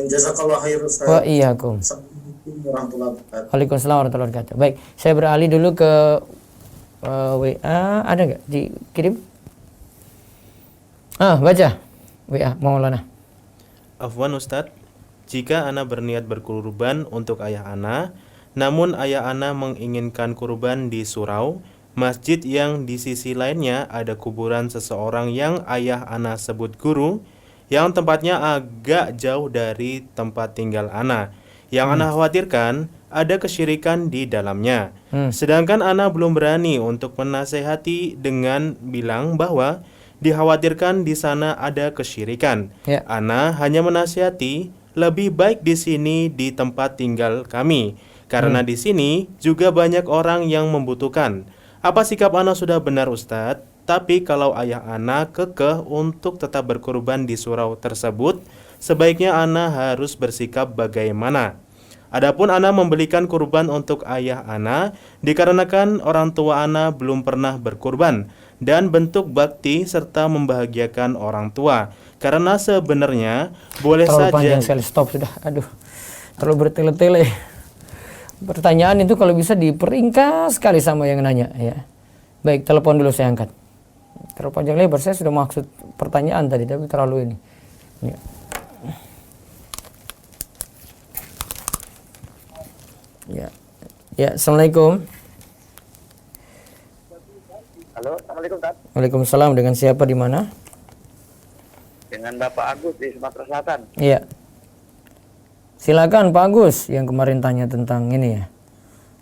Jazakallah khair, Ustaz. Wa iyyakum. Assalamualaikum warahmatullahi wabarakatuh. Waalaikumsalam warahmatullahi wabarakatuh. Baik, saya beralih dulu ke WA. Ada nggak dikirim? Baca WA Maulana. Afwan Ustadz, jika ana berniat berkurban untuk ayah ana, namun ayah ana menginginkan kurban di surau, masjid yang di sisi lainnya ada kuburan seseorang yang ayah ana sebut guru, yang tempatnya agak jauh dari tempat tinggal ana. Yang ana khawatirkan ada kesyirikan di dalamnya. Sedangkan ana belum berani untuk menasehati dengan bilang bahwa dikhawatirkan di sana ada kesyirikan. Ya. Ana hanya menasihati lebih baik di sini di tempat tinggal kami, karena di sini juga banyak orang yang membutuhkan. Apa sikap ana sudah benar Ustadz? Tapi kalau ayah ana kekeh untuk tetap berkurban di surau tersebut, sebaiknya ana harus bersikap bagaimana? Adapun ana membelikan kurban untuk ayah ana dikarenakan orang tua ana belum pernah berkurban dan bentuk bakti serta membahagiakan orang tua. Karena sebenarnya boleh Terlalu saja panjang sekali, stop sudah. Aduh, terlalu bertele-tele. Pertanyaan itu kalau bisa diperingkas sekali sama yang nanya ya. Baik, telepon dulu saya angkat. Terlalu panjang lebar, saya sudah maksud pertanyaan tadi tapi terlalu ini. Ya. Ya. Ya, Assalamualaikum. Halo, Assalamualaikum Tat. Waalaikumsalam, dengan siapa di mana? Dengan Bapak Agus di Sumatera Selatan. Iya. Silakan Pak Agus yang kemarin tanya tentang ini ya.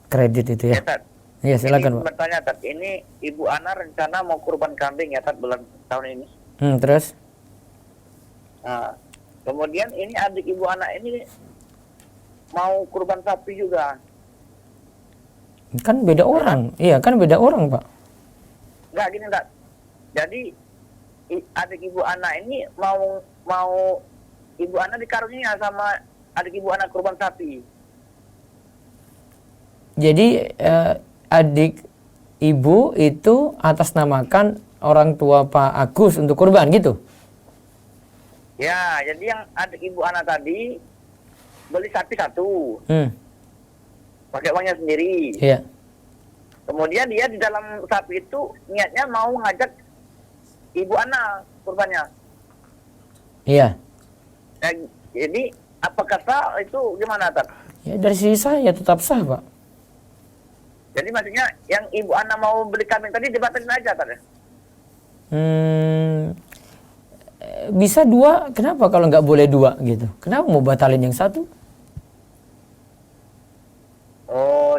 Kredit itu ya. Ya, Tat. Iya, silakan Ini Pak. bertanya Tat, ini Ibu Ana rencana mau kurban kambing ya Tat bulan tahun ini. Terus? Nah, kemudian ini adik Ibu Ana ini mau kurban sapi juga. Kan beda orang. Iya, kan beda orang, Pak. Enggak gini Tat. Jadi adik Ibu Ana ini mau Ibu Ana dikaruniai sama adik Ibu Ana kurban sapi. Jadi adik ibu itu atasnamakan orang tua Pak Agus untuk kurban gitu? Ya, jadi yang adik Ibu Ana tadi beli sapi satu, pakai uangnya sendiri. Iya. Kemudian dia di dalam sapi itu niatnya mau ngajak Ibu Ana kurbannya. Iya. Jadi apakah sah itu gimana Tat? Ya dari sisi saya tetap sah, Pak. Jadi maksudnya yang Ibu Ana mau beli kambing tadi dibatalin aja Tat? Bisa dua, kenapa kalau nggak boleh dua gitu? Kenapa mau batalin yang satu? Oh,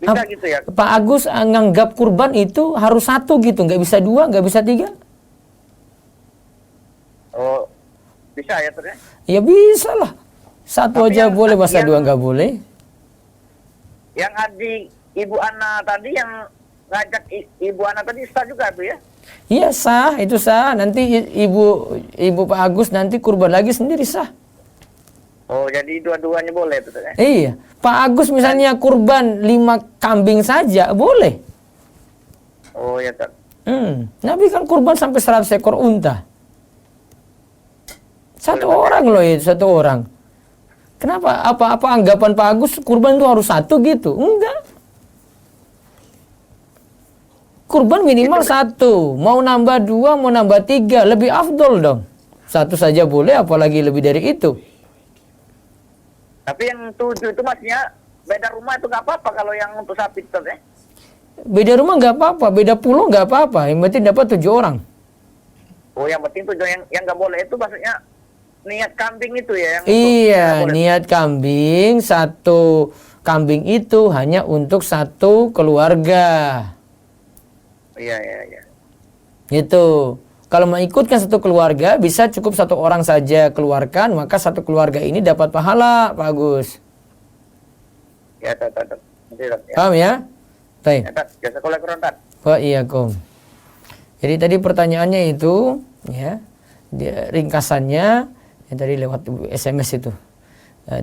bisa gitu ya? Pak Agus nganggap kurban itu harus satu gitu, nggak bisa dua, nggak bisa tiga? Oh, bisa ya Tat? Ya bisa lah. Satu Tapi aja yang- boleh, masa yang- dua nggak boleh? Yang adik Ibu Ana tadi yang ngajak Ibu Ana tadi sah juga tuh ya? Iya sah, itu sah. Nanti ibu Pak Agus nanti kurban lagi sendiri sah. Oh, jadi dua-duanya boleh tuh Tat? Iya, Pak Agus misalnya kurban 5 kambing saja boleh. Oh ya Tat. Nabi kan kurban sampai 100 ekor unta. Satu orang loh itu, satu orang. Kenapa? Apa anggapan Pak Agus kurban itu harus satu gitu? Enggak. Kurban minimal satu, mau nambah 2, mau nambah 3, lebih afdol dong. Satu saja boleh, apalagi lebih dari itu. Tapi yang 7 itu maksudnya beda rumah itu nggak apa-apa kalau yang untuk sapi Tat ya? Beda rumah nggak apa-apa, beda pulau nggak apa-apa, yang penting dapat 7 orang. Oh, yang penting tuh yang nggak boleh itu maksudnya niat kambing itu ya? Yang Iya, nggak boleh. niat kambing, satu kambing itu hanya untuk satu keluarga. Iya, iya, iya. Gitu. Kalau mau ikutkan satu keluarga, bisa cukup satu orang saja keluarkan, maka satu keluarga ini dapat pahala, Pak Agus. Ya, Tat. Nanti Tat ya. Paham ya? Baik. Ya, Tat. Jasa kolek kurang Tat. Wa iyyakum. Jadi tadi pertanyaannya itu, ya, ringkasannya yang tadi lewat SMS itu.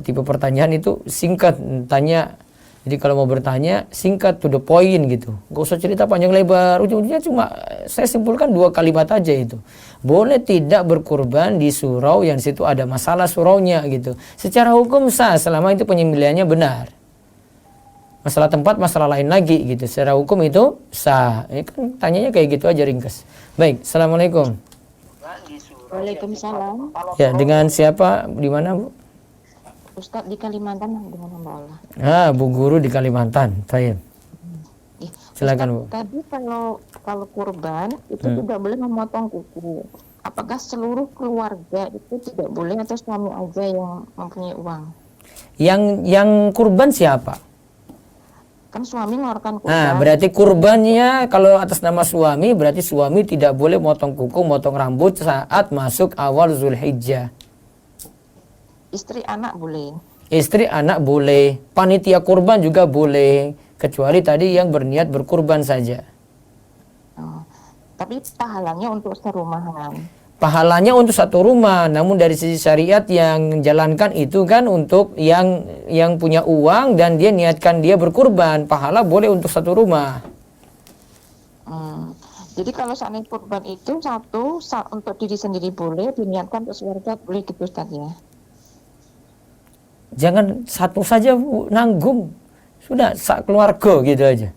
Tipe pertanyaan itu singkat, tanya. Jadi kalau mau bertanya singkat to the point gitu. Gak usah cerita panjang lebar. Ujung-ujungnya cuma saya simpulkan 2 kalimat aja itu. Boleh tidak berkurban di surau yang situ ada masalah suraunya gitu. Secara hukum sah selama itu penyembelihannya benar. Masalah tempat, masalah lain lagi gitu. Secara hukum itu sah. Ini kan tanyanya kayak gitu aja ringkas. Baik, Assalamualaikum. Waalaikumsalam. Ya, dengan siapa? Di mana, Bu? Ustadz di Kalimantan dengan hamba Allah. Ah, Bu Guru di Kalimantan. Baik. Ih, Silakan, Bu. Ustadz, tadi kalau kurban itu tidak boleh memotong kuku. Apakah seluruh keluarga itu tidak boleh atau suami aja yang mempunyai uang? Yang kurban siapa? Kan suami mengeluarkan kurban. Nah, berarti kurbannya kalau atas nama suami, berarti suami tidak boleh motong kuku, motong rambut saat masuk awal Zulhijjah. Istri anak boleh. Istri anak boleh, panitia kurban juga boleh, kecuali tadi yang berniat berkurban saja. Oh, tapi pahalanya untuk serumahan. Pahalanya untuk satu rumah, namun dari sisi syariat yang jalankan itu kan untuk yang punya uang dan dia niatkan dia berkurban, pahala boleh untuk satu rumah. Jadi kalau seandainya kurban itu untuk diri sendiri boleh, diniatkan untuk keluarga boleh gitu Ustaz ya? Jangan satu saja, Bu, nanggung. Sudah keluarga gitu aja.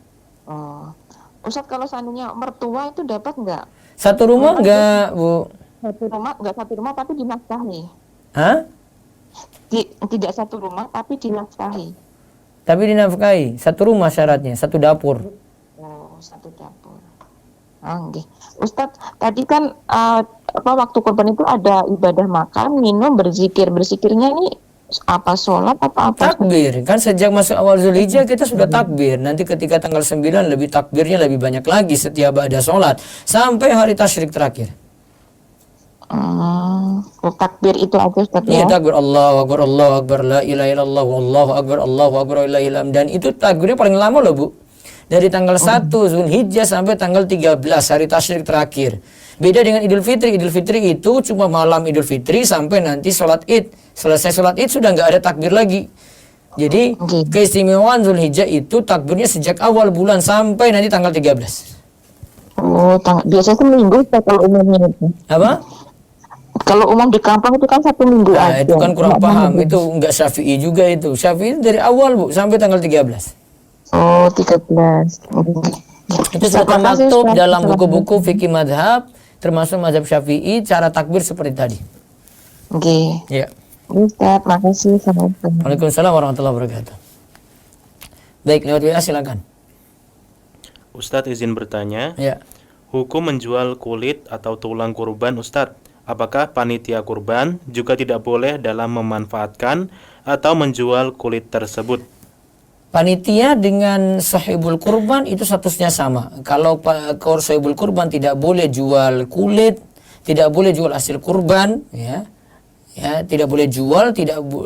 Oh, Ustaz, kalau seandainya mertua itu dapat nggak? Satu rumah enggak, Bu? Satu rumah tapi dinafkahi. Hah? Tidak satu rumah tapi dinafkahi. Tapi dinafkahi. Satu rumah syaratnya, satu dapur. Oh, satu dapur. Oke. Ustadz, tadi kan waktu kurban itu ada ibadah makan, minum, berzikir. Berzikirnya ini apa, sholat apa? Takbir. Kan sejak masuk awal Zulhijjah kita sudah takbir. Nanti ketika tanggal 9 lebih takbirnya lebih banyak lagi setiap ada sholat. Sampai hari tasyrik terakhir. Takbir itu aja Ustaz Iya, ya? takbir Allahu Akbar, la ilaha illallah, Allahu Akbar, la ilaha illallah. Dan itu takbirnya paling lama loh, Bu. Dari tanggal 1 Zulhijjah sampai tanggal 13 hari tasyrik terakhir. Beda dengan Idul Fitri. Idul Fitri itu cuma malam Idul Fitri sampai nanti sholat Id. Selesai sholat Id sudah nggak ada takbir lagi. Jadi keistimewaan Zulhijjah itu takbirnya sejak awal bulan sampai nanti tanggal 13. Oh, biasanya seminggu Ustaz kalau umumnya itu. Apa? Kalau umum di kampung itu kan 1 minggu Nah, aja. itu kan kurang Nggak paham. banyak. Itu enggak Syafi'i juga itu. Syafi'i itu dari awal, Bu, sampai tanggal 13. Oh, 13. Itu sudah termaktub dalam buku-buku fikih madhab, termasuk mazhab Syafi'i, cara takbir seperti tadi. Oke. Ya. Ustaz, makasih. Assalamualaikum. Waalaikumsalam warahmatullahi wabarakatuh. Baik, lewat WA silakan. Ustadz izin bertanya, Ya. hukum menjual kulit atau tulang kurban Ustadz, apakah panitia kurban juga tidak boleh dalam memanfaatkan atau menjual kulit tersebut? Panitia dengan sahibul kurban itu statusnya sama. Kalau sahibul kurban tidak boleh jual kulit, tidak boleh jual hasil kurban, ya, tidak boleh jual,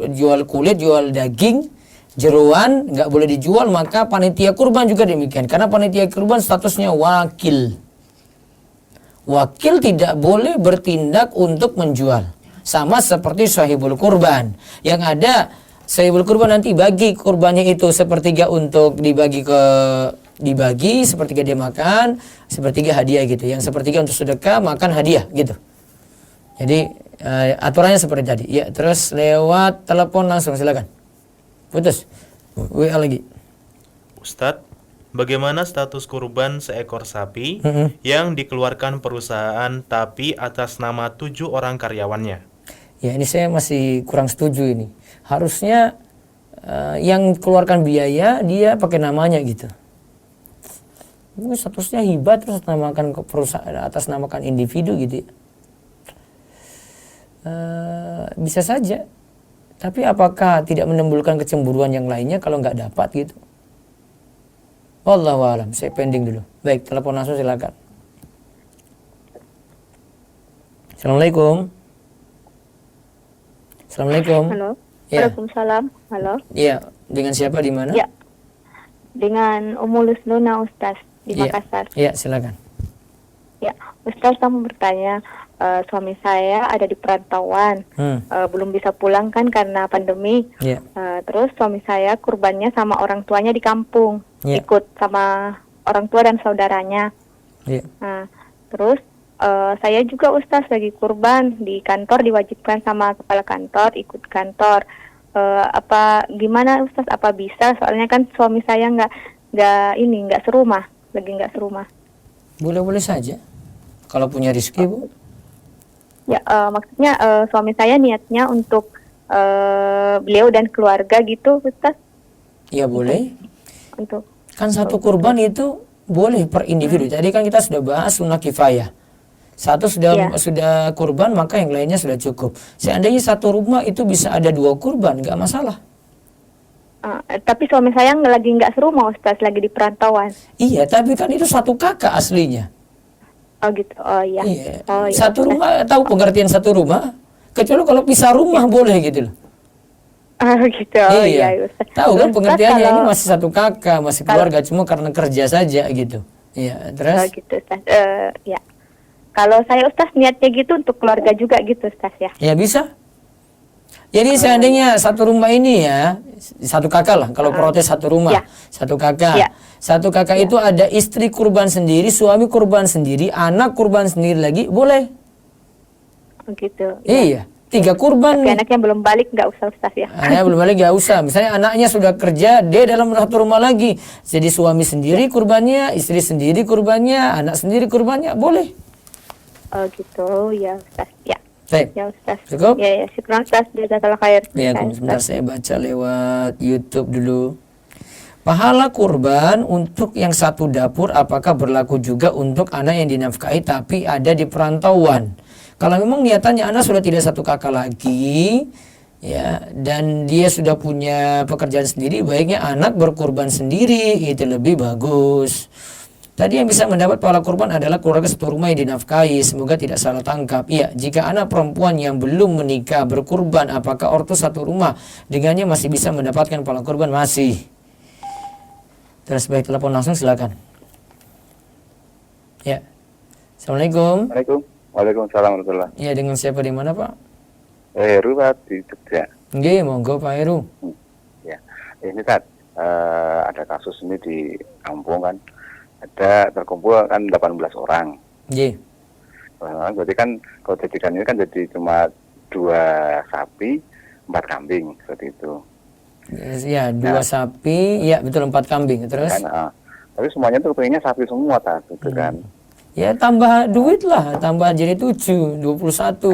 jual kulit, jual daging, jeroan, nggak boleh dijual. Maka panitia kurban juga demikian. Karena panitia kurban statusnya wakil. Wakil tidak boleh bertindak untuk menjual. Sama seperti sahibul kurban. Yang ada sahibul kurban nanti bagi kurbannya itu sepertiga untuk dibagi, sepertiga dia makan, sepertiga hadiah gitu. Yang sepertiga untuk sedekah, makan hadiah gitu. Jadi aturannya seperti tadi. Ya, terus lewat telepon langsung silakan. Putus. WA lagi. Ustadz, bagaimana status kurban seekor sapi yang dikeluarkan perusahaan tapi atas nama 7 orang karyawannya? Ya, ini saya masih kurang setuju ini. Harusnya yang keluarkan biaya dia pakai namanya gitu. Mungkin statusnya hibah terus namakan ke perusahaan, atas namakan individu gitu ya. Bisa saja. Tapi apakah tidak menimbulkan kecemburuan yang lainnya kalau nggak dapat gitu? Wallahu a'lam. Saya pending dulu. Baik, telepon langsung silakan. Assalamualaikum. Assalamualaikum. Halo. Ya. Waalaikumsalam. Halo. Iya, dengan siapa di mana? Ya. Dengan Umulus Luna Ustaz di Iya. Makassar. Iya, silakan. Ya, Ustaz, kamu bertanya, suami saya ada di perantauan, belum bisa pulang kan karena pandemi. Iya. Terus suami saya kurbannya sama orang tuanya di kampung, Iya. ikut sama orang tua dan saudaranya. Iya. Nah, terus saya juga Ustaz lagi kurban di kantor, diwajibkan sama kepala kantor ikut kantor. Gimana Ustaz? Apa bisa? Soalnya kan suami saya nggak serumah, lagi nggak serumah. Boleh-boleh saja. Kalau punya rezeki, Bu. Ya, maksudnya suami saya niatnya untuk beliau dan keluarga gitu, Ustaz. Ya boleh. Untuk Kan satu kurban itu boleh per individu. Jadi kan kita sudah bahas sunnah kifayah. Satu sudah kurban, maka yang lainnya sudah cukup. Seandainya satu rumah itu bisa ada 2 kurban, nggak masalah. tapi suami saya lagi nggak serumah, Ustaz, lagi di perantauan. Iya, tapi kan itu satu kakak aslinya. Oh gitu. Oh iya. Iya. Oh, iya. Satu rumah, tahu pengertian satu rumah? Kecuali kalau pisah rumah boleh gitu loh. Oh gitu. Oh iya, Ustaz. Tahu kan Ustaz, pengertiannya kalau- ini masih satu kakak, masih keluarga, cuma karena kerja saja gitu. Iya, terus? Oh gitu, Ustaz. Ya. Kalau saya, Ustaz, niatnya gitu untuk keluarga juga gitu, Ustaz, ya. Ya bisa. Jadi seandainya satu rumah ini ya, satu kakak lah, kalau protes satu rumah, Ya. satu kakak. Ya. Satu kakak itu ada istri kurban sendiri, suami kurban sendiri, anak kurban sendiri lagi, boleh. Oh gitu. Iya, 3 kurban. Tapi anaknya belum balik, nggak usah, Ustaz, ya. Anaknya belum balik gak usah. Misalnya anaknya sudah kerja, dia dalam satu rumah lagi. Jadi suami sendiri kurbannya, istri sendiri kurbannya, anak sendiri kurbannya, boleh. Oh gitu, ya, Ustaz. Ya. Baik. Ya, Ustaz. Cukup? Ya, ya. Syukran, Ustaz. Jazakallah khair. Ya, sebentar saya baca lewat YouTube dulu. Pahala kurban untuk yang satu dapur apakah berlaku juga untuk anak yang dinafkahi tapi ada di perantauan? Kalau memang niatannya anak sudah tidak satu kakak lagi, ya, dan dia sudah punya pekerjaan sendiri, baiknya anak berkurban sendiri, itu lebih bagus. Tadi yang bisa mendapat pahala kurban adalah keluarga satu rumah yang dinafkahi. Semoga tidak salah tangkap. Iya, jika anak perempuan yang belum menikah berkurban, apakah ortu satu rumah dengannya masih bisa mendapatkan pahala kurban? Masih. Terus baik, telepon langsung silakan. Ya. Assalamualaikum. Waalaikumsalam warahmatullahi. Iya, dengan siapa di mana, Pak? Heru, Pak, di Jogja. Nggih, monggo Pak Heru. Ya, ini Tat, ada kasus ini di kampung kan, ada terkumpul kan 18 orang. Nggih. Berarti kan kalau jadikan ini kan jadi cuma 2 sapi, 4 kambing seperti itu. Ya, 2 sapi, ya betul 4 kambing. Terus? Kan, tapi semuanya tuh pengennya sapi semua, Tat, gitu kan. Ya tambah duit lah, tambah jadi 7, 21.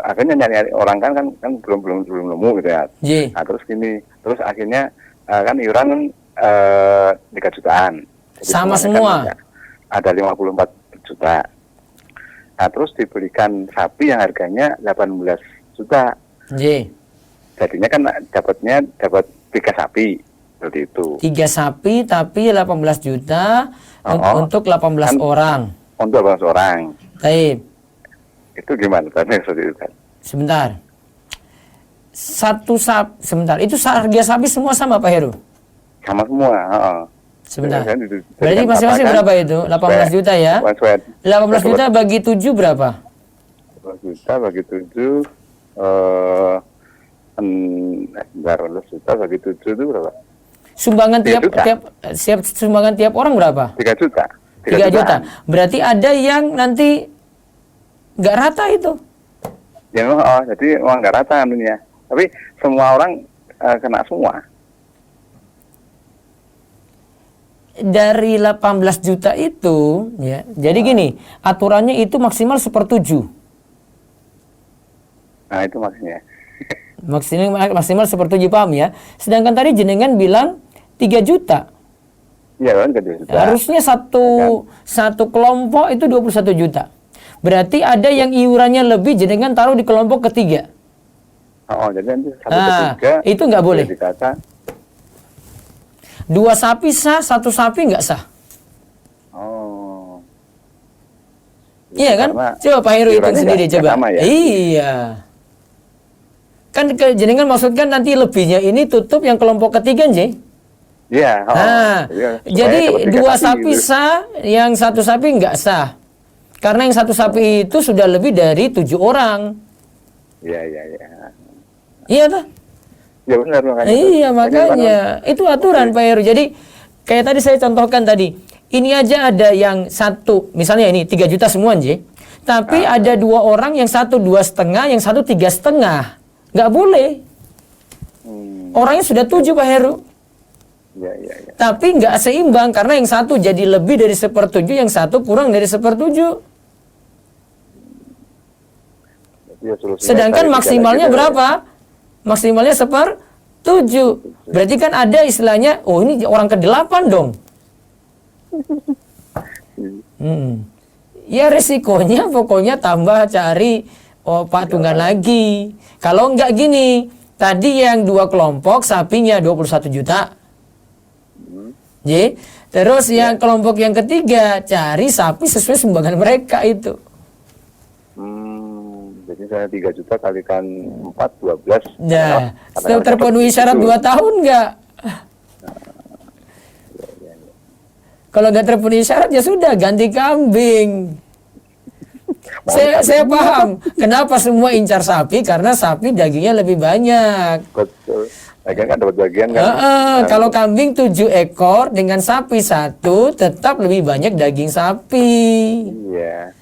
Akhirnya nyari orang kan belum nemu gitu ya. Ye. Nah, terus akhirnya kan iuran 3 jutaan. Jadi Sama semuanya semua? Kan ada 54 juta. Nah, terus dibelikan sapi yang harganya 18 juta. Ye. Jadinya kan dapat 3 sapi seperti itu. 3 sapi tapi 18 juta untuk 18 orang. Untuk 18 orang. Baik. Itu gimana tadi seperti itu kan? Sebentar. Sebentar. Itu harga sapi semua sama Pak Heru? Sama semua, Sebentar. Jadi Berarti masing-masing katakan, berapa itu? 18 juta ya? 18 juta bagi 7 berapa? 18 juta bagi 7 18 juta bagi 7 itu berapa? Sumbangan 3 juta. sumbangan tiap orang berapa? 3 juta. 3 juta. Berarti ada yang nanti nggak rata itu. Ya memang, jadi memang nggak rata anunya. Tapi semua orang kena semua. Dari 18 juta itu, ya. Jadi gini, aturannya itu maksimal 1/7. Nah itu maksudnya. Maksimal 1/7, paham ya? Sedangkan tadi jenengan bilang 3 juta. Iya kan 3 juta. Harusnya satu kelompok itu 21 juta. Berarti ada yang iurannya lebih, jenengan taruh di kelompok ketiga. Jadi nanti ketiga itu nggak boleh. Dikata 2 sapi sah, 1 sapi nggak sah. Iya kan? Coba Pak Heru hitung sendiri coba. Ya? Iya. Kan jenengan maksudkan nanti lebihnya ini tutup yang kelompok ketiga, J? Iya. Jadi 2 sapi sah, yang 1 sapi nggak sah. Karena yang 1 sapi itu sudah lebih dari 7 orang. Iya. Iya toh? Ya benar makanya. Iya makanya. Itu aturan Pak Heru. Jadi kayak tadi saya contohkan tadi. Ini aja ada yang 1, misalnya ini 3 juta semua, J. Tapi ada 2 orang, yang 1 2,5, yang 1 3,5. Nggak boleh. Orangnya sudah 7 Pak Heru. Iya. Tapi nggak seimbang karena yang 1 jadi lebih dari 1/7, yang 1 kurang dari 1/7. Ya, solusinya Sedangkan cari maksimalnya tiga lagi, berapa? Maksimalnya 1/7. Berarti kan ada istilahnya, oh ini orang ke-8 dong. Ya resikonya pokoknya tambah cari patungan lagi. Kalau enggak gini, tadi yang 2 kelompok sapinya 21 juta. Terus yang kelompok yang ketiga cari sapi sesuai sumbangan mereka itu. Jadi saya 3 juta kalikan 4, 12. Nah, Katakan terpenuhi dapat syarat 2 7. tahun enggak? Kalau nggak terpenuhi syarat ya sudah ganti kambing. Saya paham kenapa semua incar sapi, karena sapi dagingnya lebih banyak. Betul. Bagian kan dapat bagian kan. Kalau kambing 7 ekor dengan sapi 1 tetap lebih banyak daging sapi. Iya.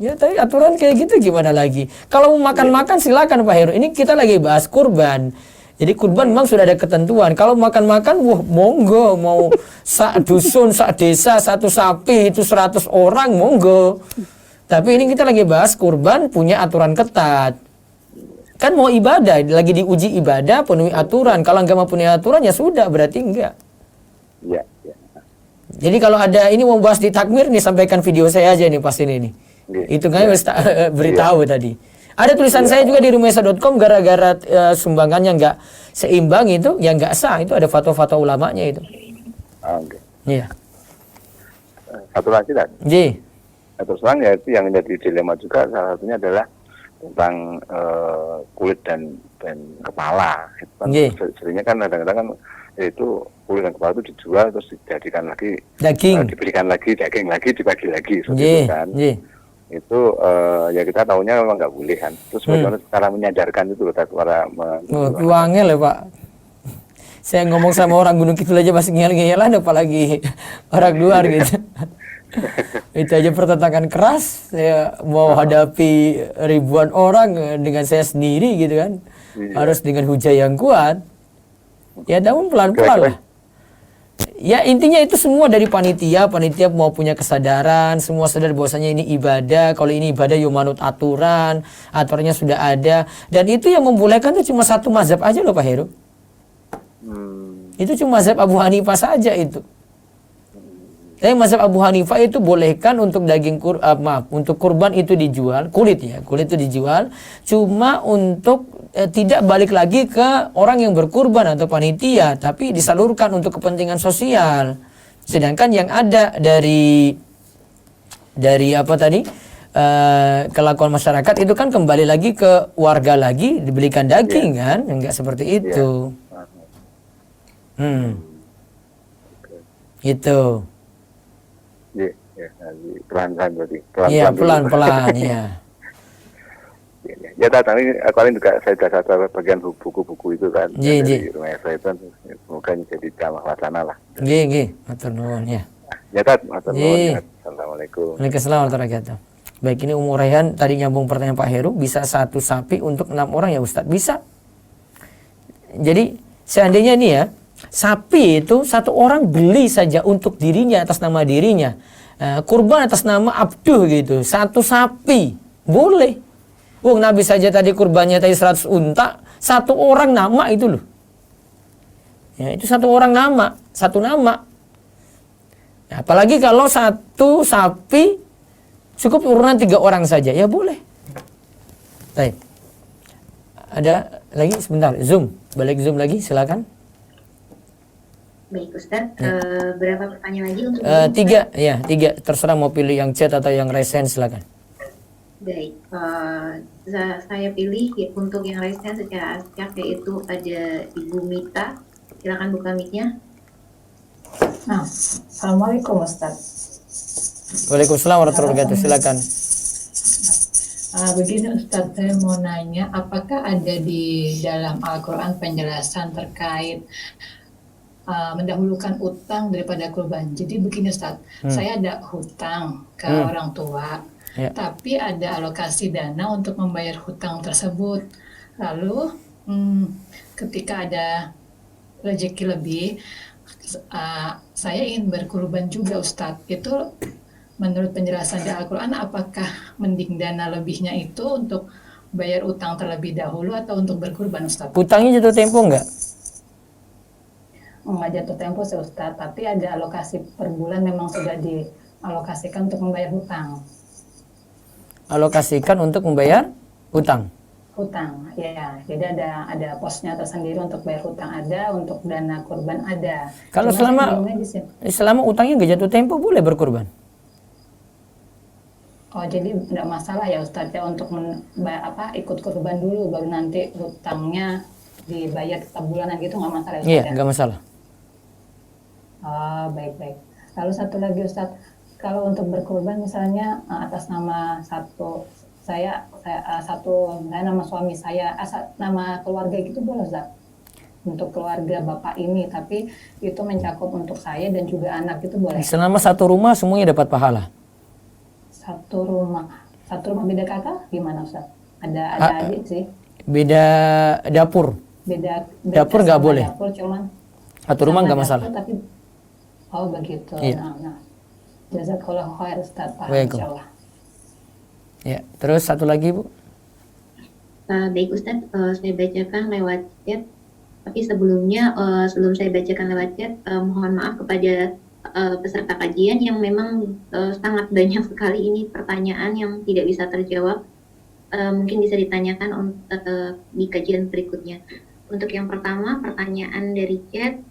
Ya tapi aturan kayak gitu gimana lagi? Kalau mau makan-makan silakan Pak Heru. Ini kita lagi bahas kurban. Jadi kurban memang sudah ada ketentuan. Kalau makan-makan, wah monggo, mau sak dusun, sak desa, 1 sapi itu 100 orang, monggo. Tapi ini kita lagi bahas kurban punya aturan ketat. Kan mau ibadah, lagi diuji ibadah, penuhi aturan. Kalau nggak mau penuhi aturan ya sudah, berarti enggak. Iya. Jadi kalau ada ini mau bahas di takmir nih, sampaikan video saya aja nih pas ini nih. Itu kan beritahu tadi. Ada tulisan saya juga di rumesa.com gara-gara sumbangannya nggak seimbang itu, yang nggak sah. Itu ada fatwa-fatwa ulamanya itu. Oke. Iya. Satu lagi kan? Ji. Terus terang ya itu yang menjadi dilema juga, salah satunya adalah tentang kulit dan kepala. Itu kan seringnya kan kadang-kadang kan itu kulit dan kepala itu dijual terus dijadikan lagi daging, diberikan lagi daging lagi, dibagi lagi seperti itu kan. Itu ya kita tahunya memang nggak boleh kan. Terus bagaimana cara menyadarkan itu loh, cara uangnya lah Pak. Saya ngomong sama orang Gunung Kidul aja masih ngeyel-ngeyelan, apalagi orang luar gitu. Itu aja pertentangan keras. Saya mau hadapi ribuan orang dengan saya sendiri gitu kan. Harus dengan hujah yang kuat. Ya namun pelan-pelan lah. Ya intinya itu semua dari panitia mau punya kesadaran, semua sadar bahwasanya ini ibadah. Kalau ini ibadah ya manut aturan, aturannya sudah ada. Dan itu yang membolehkan itu cuma 1 mazhab aja loh Pak Heru. Itu cuma mazhab Abu Hanifah saja itu. Tapi mazhab Abu Hanifah itu bolehkan untuk untuk kurban itu dijual, kulit itu dijual, cuma untuk tidak balik lagi ke orang yang berkurban atau panitia, tapi disalurkan untuk kepentingan sosial. Sedangkan yang ada dari apa tadi kelakuan masyarakat itu kan kembali lagi ke warga lagi, dibelikan daging kan, enggak seperti itu. Itu. Pelan-pelan berarti. Iya, pelan-pelan ya. Ya tadi kalian juga saya sudah satu bagian buku-buku itu kan dari rumah saya itu, semoga jadi damai wacana lah. Nggih, matur nuwun ya. Ya Tat, matur nuwun. Assalamualaikum. Waalaikumsalam warahmatullahi wabarakatuh. Baik, ini Umur Rayhan tadi nyambung pertanyaan Pak Heru, bisa 1 sapi untuk 6 orang ya Ustadz? Bisa. Jadi seandainya nih ya, sapi itu 1 orang beli saja untuk dirinya, atas nama dirinya, kurban atas nama abduh gitu, 1 sapi boleh. Nabi saja tadi kurbannya tadi 100 unta, 1 orang nama itu loh. Ya, itu 1 orang nama, 1 nama. Nah, apalagi kalau 1 sapi cukup urunan 3 orang saja, ya boleh. Baik. Ada lagi sebentar, Zoom, balik Zoom lagi, silakan. Baik Ustadz, berapa pertanyaan lagi untuk 3, terserah mau pilih yang chat atau yang resen, silakan. Baik, saya pilih untuk yang raise-nya secara acak, yaitu ada Ibu Mita. Silakan buka mic-nya. Nah, Assalamualaikum Ustaz. Waalaikumsalam warahmatullahi wabarakatuh, silakan. Begini Ustaz, saya mau nanya, apakah ada di dalam Al-Quran penjelasan terkait mendahulukan utang daripada kurban? Jadi begini Ustaz, saya ada hutang ke orang tua, tapi ada alokasi dana untuk membayar hutang tersebut. Lalu ketika ada rezeki lebih, saya ingin berkurban juga Ustadz. Itu menurut penjelasan di Al-Quran, apakah mending dana lebihnya itu untuk bayar utang terlebih dahulu atau untuk berkurban, Ustaz? Utangnya jatuh tempo nggak? Nggak jatuh tempo sih, Ustaz, tapi ada alokasi per bulan memang sudah dialokasikan untuk membayar hutang. Alokasikan untuk membayar utang. Hutang, ya. Jadi ada posnya tersendiri untuk bayar hutang, ada untuk dana kurban ada. Kalau selama utangnya nggak jatuh tempo boleh berkurban. Oh, jadi tidak masalah ya Ustadz ya untuk ikut kurban dulu baru nanti hutangnya dibayar setiap bulanan gitu, nggak masalah ya Ustadz? Iya, ya? nggak masalah. Oh, baik-baik. Lalu satu lagi Ustadz, kalau untuk berkurban misalnya atas nama saya nama suami saya, nama keluarga gitu boleh Ustadz? Untuk keluarga bapak ini, tapi itu mencakup untuk saya dan juga anak itu boleh? Selama satu rumah semuanya dapat pahala. Satu rumah beda kakak gimana Ustaz? Ada adik sih. Beda dapur. Beda dapur nggak boleh. Dapur cuman satu rumah nggak masalah. Tapi begitu. Iya. Nah. Jazakallahu khair Ustaz. Insyaallah. Ya, terus satu lagi Bu. Baik Ustaz, saya bacakan lewat chat. Tapi sebelumnya sebelum saya bacakan lewat chat, mohon maaf kepada peserta kajian yang memang sangat banyak sekali ini pertanyaan yang tidak bisa terjawab, mungkin bisa ditanyakan di kajian berikutnya. Untuk yang pertama, pertanyaan dari chat,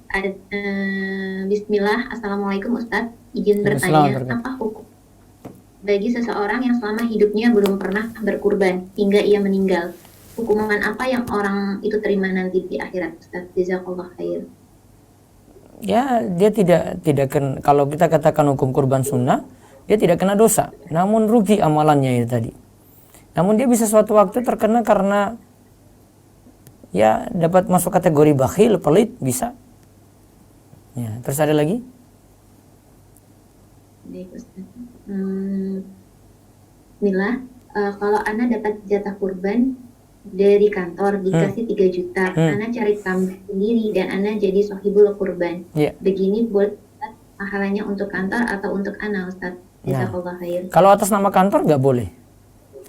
Bismillah, Assalamualaikum Ustadz, izin bertanya, apa hukum bagi seseorang yang selama hidupnya belum pernah berkurban hingga ia meninggal? Hukuman apa yang orang itu terima nanti di akhirat Ustadz? Jazakallah khair. Ya, dia tidak kalau kita katakan hukum kurban sunnah, dia tidak kena dosa, namun rugi amalannya itu tadi. Namun dia bisa suatu waktu terkena karena ya dapat masuk kategori bakhil, pelit, bisa. Ya, terus ada lagi? Bismillah, kalau Ana dapat jatah kurban dari kantor dikasih 3 juta, Ana cari kambing sendiri dan Ana jadi sohibul kurban. Begini boleh pahalanya untuk kantor atau untuk Ana Ustaz? Jazakallah khair. Kalau atas nama kantor nggak boleh.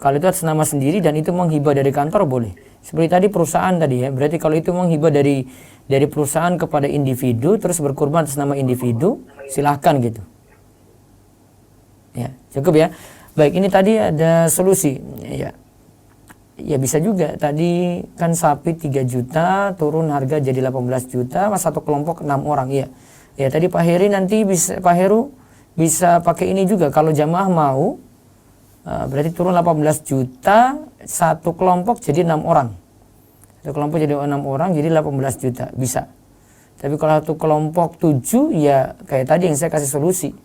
Kalau itu atas nama sendiri dan itu menghibah dari kantor boleh. Seperti tadi perusahaan tadi ya, berarti kalau itu menghibah dari perusahaan kepada individu terus berkurban atas nama individu, silahkan gitu. Ya, cukup ya. Baik, ini tadi ada solusi ya. Ya bisa juga, tadi kan sapi 3 juta turun harga jadi 18 juta satu kelompok 6 orang ya. Ya tadi Pak Heri nanti Pak Heru bisa pakai ini juga kalau jamaah mau, berarti turun 18 juta satu kelompok jadi 6 orang. Satu kelompok jadi 6 orang jadi 18 juta bisa. Tapi kalau satu kelompok 7 ya kayak tadi yang saya kasih solusi.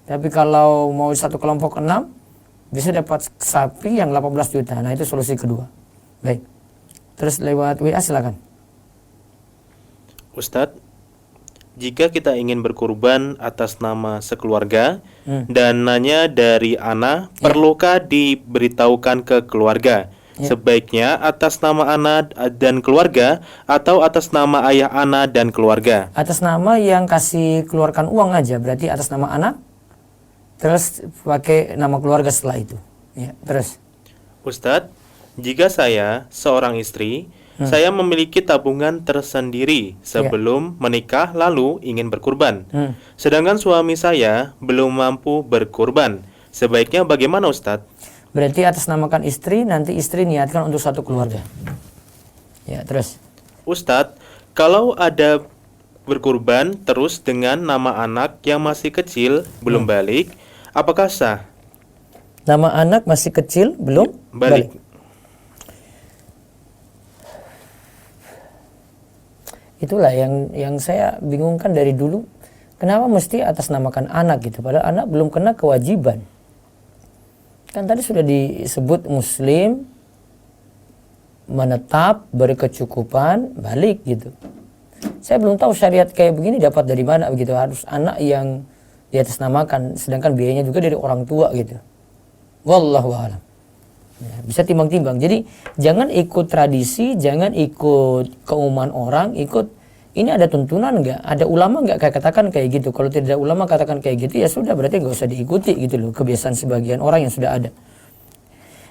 Tapi kalau mau satu kelompok 6 bisa dapat sapi yang 18 juta. Nah itu solusi kedua. Baik. Terus lewat WA silakan. Ustadz, jika kita ingin berkurban atas nama sekeluarga, dananya dari Ana, perlukah diberitahukan ke keluarga? Sebaiknya atas nama Ana dan keluarga atau atas nama ayah Ana dan keluarga? Atas nama yang kasih keluarkan uang aja, berarti atas nama anak. Terus pakai nama keluarga setelah itu. Ya, terus. Ustadz, jika saya seorang istri, saya memiliki tabungan tersendiri sebelum menikah lalu ingin berkurban. Sedangkan suami saya belum mampu berkurban. Sebaiknya bagaimana Ustadz? Berarti atas namakan istri, nanti istri niatkan untuk satu keluarga. Ya, terus. Ustadz, kalau ada berkurban terus dengan nama anak yang masih kecil, belum balik, apakah sah? Nama anak masih kecil, belum balik. Itulah yang saya bingungkan dari dulu. Kenapa mesti atas namakan anak gitu? Padahal anak belum kena kewajiban. Kan tadi sudah disebut muslim, menetap, berkecukupan, balik gitu. Saya belum tahu syariat kayak begini dapat dari mana begitu, harus anak yang di atas namakan, sedangkan biayanya juga dari orang tua gitu. Wallahu a'lam. Ya, bisa timbang-timbang. Jadi jangan ikut tradisi, jangan ikut keumuman orang, ikut Ini ada tuntunan nggak? Ada ulama nggak katakan kayak gitu? Kalau tidak ada ulama katakan kayak gitu, ya sudah, berarti nggak usah diikuti gitu loh, kebiasaan sebagian orang yang sudah ada.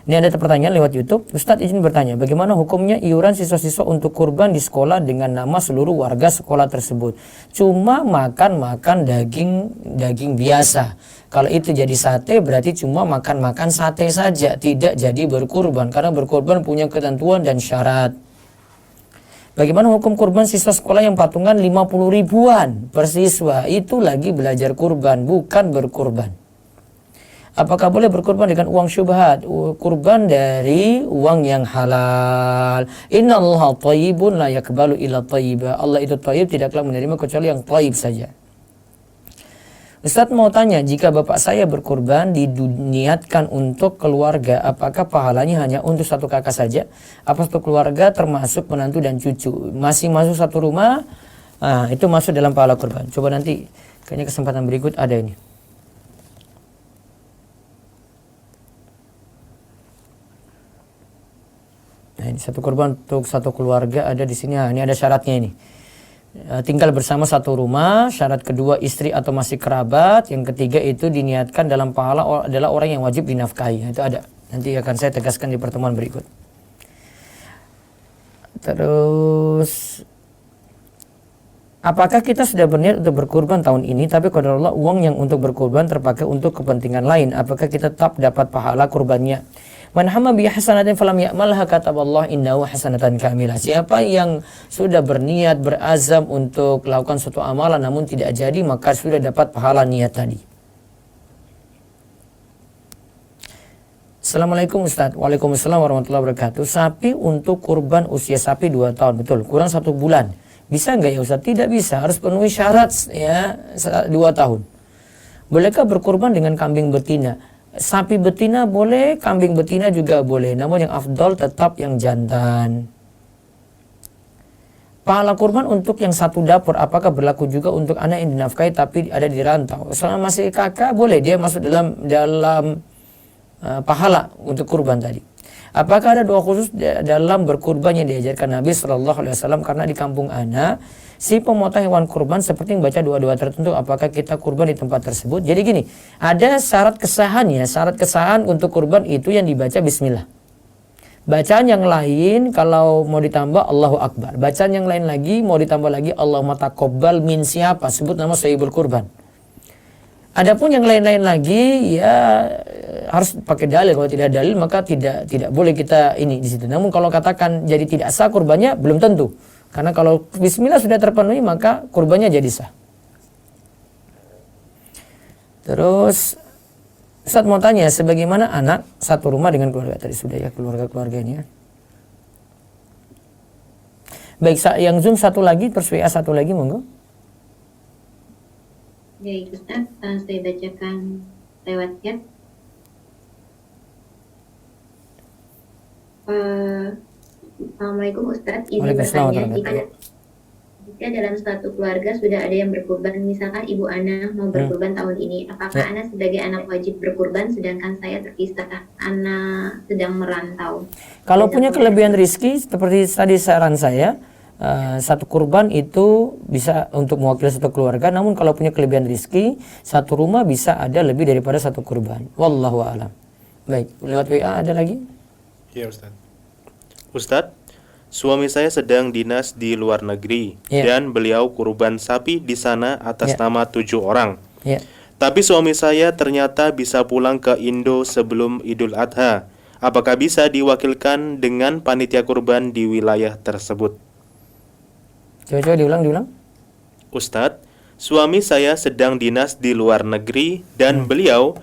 Ini ada pertanyaan lewat YouTube. Ustadz izin bertanya, bagaimana hukumnya iuran siswa-siswa untuk kurban di sekolah dengan nama seluruh warga sekolah tersebut? Cuma makan daging biasa. Kalau itu jadi sate, berarti cuma makan sate saja, tidak jadi berkurban, karena berkurban punya ketentuan dan syarat. Bagaimana hukum kurban siswa sekolah yang patungan 50 ribuan per siswa? Itu lagi belajar kurban, bukan berkurban. Apakah boleh berkurban dengan uang syubhat? Kurban dari uang yang halal. Innallaha thayyibun la yaqbalu illa thayyiba. Allah itu thayyib, tidaklah menerima kecuali yang thayyib saja. Ustadz mau tanya, jika bapak saya berkurban diniatkan untuk keluarga, apakah pahalanya hanya untuk satu kakak saja? Apa satu keluarga termasuk menantu dan cucu? Masih masuk satu rumah? Itu masuk dalam pahala kurban. Coba nanti, kayaknya kesempatan berikut ada ini. Nah, ini satu kurban untuk satu keluarga ada di sini. Ini ada syaratnya ini. Tinggal bersama satu rumah. Syarat kedua, istri atau masih kerabat. Yang ketiga itu diniatkan dalam pahala adalah orang yang wajib dinafkahi. Itu ada. Nanti akan saya tegaskan di pertemuan berikut. Terus, apakah kita sudah berniat untuk berkurban tahun ini, tapi qadarullah uang yang untuk berkurban terpakai untuk kepentingan lain? Apakah kita tetap dapat pahala kurbannya? Man hamma bi hasanatin falam ya'malha kataballahu innahu hasanatan kamilah. Siapa yang sudah berniat, berazam untuk melakukan suatu amalan namun tidak jadi, maka sudah dapat pahala niat tadi. Assalamualaikum Ustaz. Waalaikumsalam warahmatullahi wabarakatuh. Sapi untuk kurban usia sapi 2 tahun, betul, kurang 1 bulan. Bisa nggak ya Ustaz? Tidak bisa, harus penuhi syarat ya 2 tahun. Bolehkah berkurban dengan kambing betina? Sapi betina boleh, kambing betina juga boleh. Namun yang afdal tetap yang jantan. Pahala kurban untuk yang satu dapur, apakah berlaku juga untuk anak yang dinafkahi tapi ada di rantau? Selama masih kakak, boleh dia masuk dalam pahala untuk kurban tadi. Apakah ada doa khusus dalam berkurban yang diajarkan Nabi SAW? Karena di kampung ana, si pemotong hewan kurban seperti membaca doa-doa tertentu. Apakah kita kurban di tempat tersebut? Jadi gini, ada syarat kesahannya. Syarat kesahan untuk kurban itu yang dibaca bismillah. Bacaan yang lain kalau mau ditambah Allahu Akbar. Bacaan yang lain lagi mau ditambah lagi Allahumma taqabbal min siapa? Sebut nama sahibul kurban. Adapun yang lain-lain lagi ya harus pakai dalil. Kalau tidak dalil maka tidak boleh kita ini di situ. Namun kalau katakan jadi tidak sah kurbannya, belum tentu. Karena kalau bismillah sudah terpenuhi maka kurbannya jadi sah. Terus Ustaz mau tanya, sebagaimana anak satu rumah dengan keluarga, tadi sudah ya keluarga-keluarga ini ya. Baik, yang Zoom satu lagi, terus WA satu lagi, monggo. Baik Ustaz, saya bacakan lewat chat. Assalamualaikum Ustaz, izin bertanya, jika dalam suatu keluarga sudah ada yang berkurban, misalkan ibu Ana mau berkurban tahun ini, apakah Ana sebagai anak wajib berkurban sedangkan saya terpisah, Ana sedang merantau? Kalau punya kelebihan rizki seperti tadi saran saya, satu kurban itu bisa untuk mewakili satu keluarga. Namun kalau punya kelebihan rizki, satu rumah bisa ada lebih daripada satu kurban. Wallahu a'lam. Baik, lewat WA ada lagi? Iya Ustadz, suami saya sedang dinas di luar negeri dan beliau kurban sapi di sana atas nama 7 orang. Tapi suami saya ternyata bisa pulang ke Indo sebelum Idul Adha. Apakah bisa diwakilkan dengan panitia kurban di wilayah tersebut? Coba diulang. Ustadz, suami saya sedang dinas di luar negeri dan beliau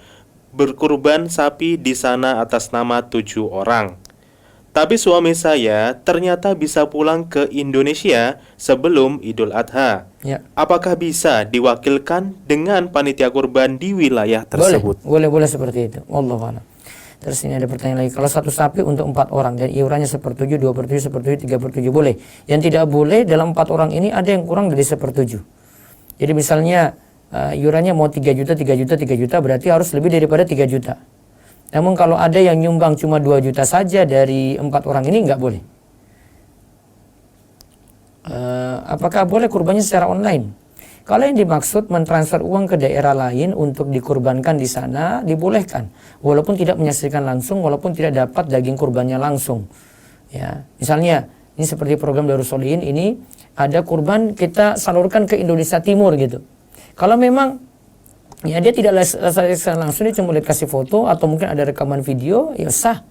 berkurban sapi di sana atas nama 7 orang. Tapi suami saya ternyata bisa pulang ke Indonesia sebelum Idul Adha. Apakah bisa diwakilkan dengan panitia kurban di wilayah tersebut? Boleh seperti itu. Wallahu a'lam. Terus ini ada pertanyaan lagi. Kalau satu sapi untuk 4 orang dan iurannya 1/7, 2/7, 1/7, 3/7 boleh. Yang tidak boleh dalam 4 orang ini ada yang kurang dari 1/7. Jadi misalnya iurannya mau 3 juta, 3 juta, 3 juta, berarti harus lebih daripada 3 juta. Namun kalau ada yang nyumbang cuma 2 juta saja dari 4 orang ini nggak boleh. apakah boleh kurbannya secara online? Kalau yang dimaksud mentransfer uang ke daerah lain untuk dikurbankan di sana, dibolehkan. Walaupun tidak menyaksikan langsung, walaupun tidak dapat daging kurbannya langsung. Ya, misalnya ini seperti program Darus Sholihin ini ada kurban kita salurkan ke Indonesia Timur gitu. Kalau memang ya dia tidak saksikan langsung, dia cuma lihat kasih foto atau mungkin ada rekaman video, ya sah.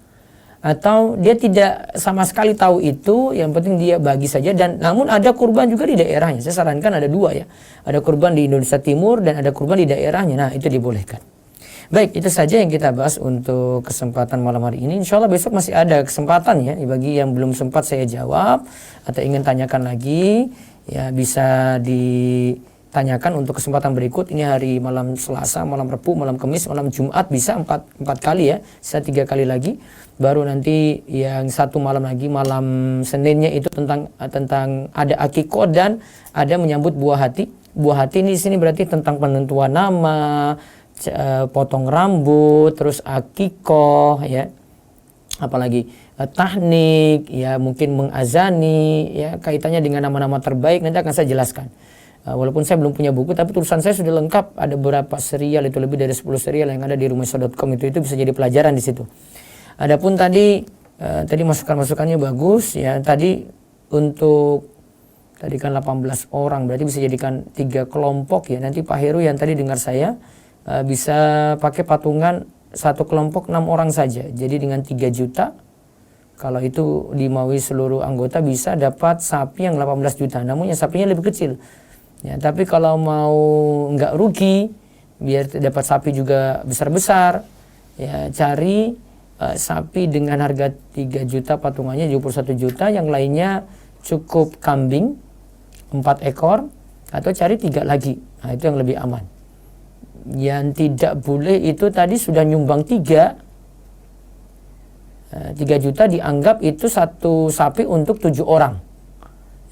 Atau dia tidak sama sekali tahu itu, yang penting dia bagi saja. Dan namun ada kurban juga di daerahnya. Saya sarankan ada dua ya, ada kurban di Indonesia Timur dan ada kurban di daerahnya. Nah, itu dibolehkan. Baik, itu saja yang kita bahas untuk kesempatan malam hari ini. Insya Allah besok masih ada kesempatan ya, bagi yang belum sempat saya jawab atau ingin tanyakan lagi, ya bisa ditanyakan untuk kesempatan berikut. Ini hari malam Selasa, malam Rabu, malam Kamis, malam Jumat, bisa empat kali ya, bisa 3 kali lagi. Baru nanti yang satu malam lagi, malam Seninnya itu tentang ada akikoh dan ada menyambut buah hati. Buah hati ini di sini berarti tentang penentuan nama, potong rambut, terus akikoh ya, apalagi tahnik ya, mungkin mengazani ya, kaitannya dengan nama-nama terbaik nanti akan saya jelaskan. Walaupun saya belum punya buku, tapi tulisan saya sudah lengkap, ada beberapa serial, itu lebih dari 10 serial yang ada di rumaisa.com, itu bisa jadi pelajaran di situ. Adapun tadi masukan-masukannya bagus ya. Tadi untuk tadi kan 18 orang, berarti bisa jadikan 3 kelompok ya. Nanti Pak Heru yang tadi dengar saya bisa pakai patungan satu kelompok 6 orang saja. Jadi dengan 3 juta, kalau itu dimaui seluruh anggota bisa dapat sapi yang 18 juta. Namun yang sapinya lebih kecil. Ya, tapi kalau mau nggak rugi, biar dapat sapi juga besar-besar, ya cari sapi dengan harga 3 juta patungannya 21 juta, yang lainnya cukup kambing 4 ekor atau cari 3 lagi. Nah, itu yang lebih aman. Yang tidak boleh itu tadi sudah nyumbang 3 juta, dianggap itu satu sapi untuk 7 orang.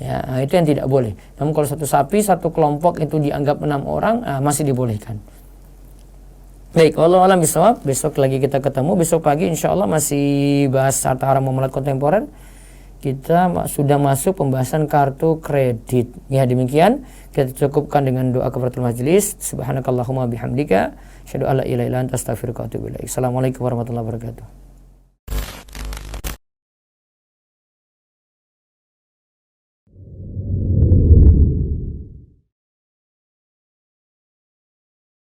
Ya, nah itu yang tidak boleh. Namun kalau satu sapi, satu kelompok itu dianggap 6 orang, masih dibolehkan. Baik, wallahu a'lam bishawab. Besok lagi kita ketemu. Besok pagi insya Allah masih bahas harta haram muamalat kontemporer. Kita sudah masuk pembahasan kartu kredit. Ya, demikian kita cukupkan dengan doa kafaratul majelis. Subhanakallahumma bihamdika asyhadu an la ilaha illa anta astaghfiruka wa atubu ilaik. Assalamualaikum warahmatullahi wabarakatuh.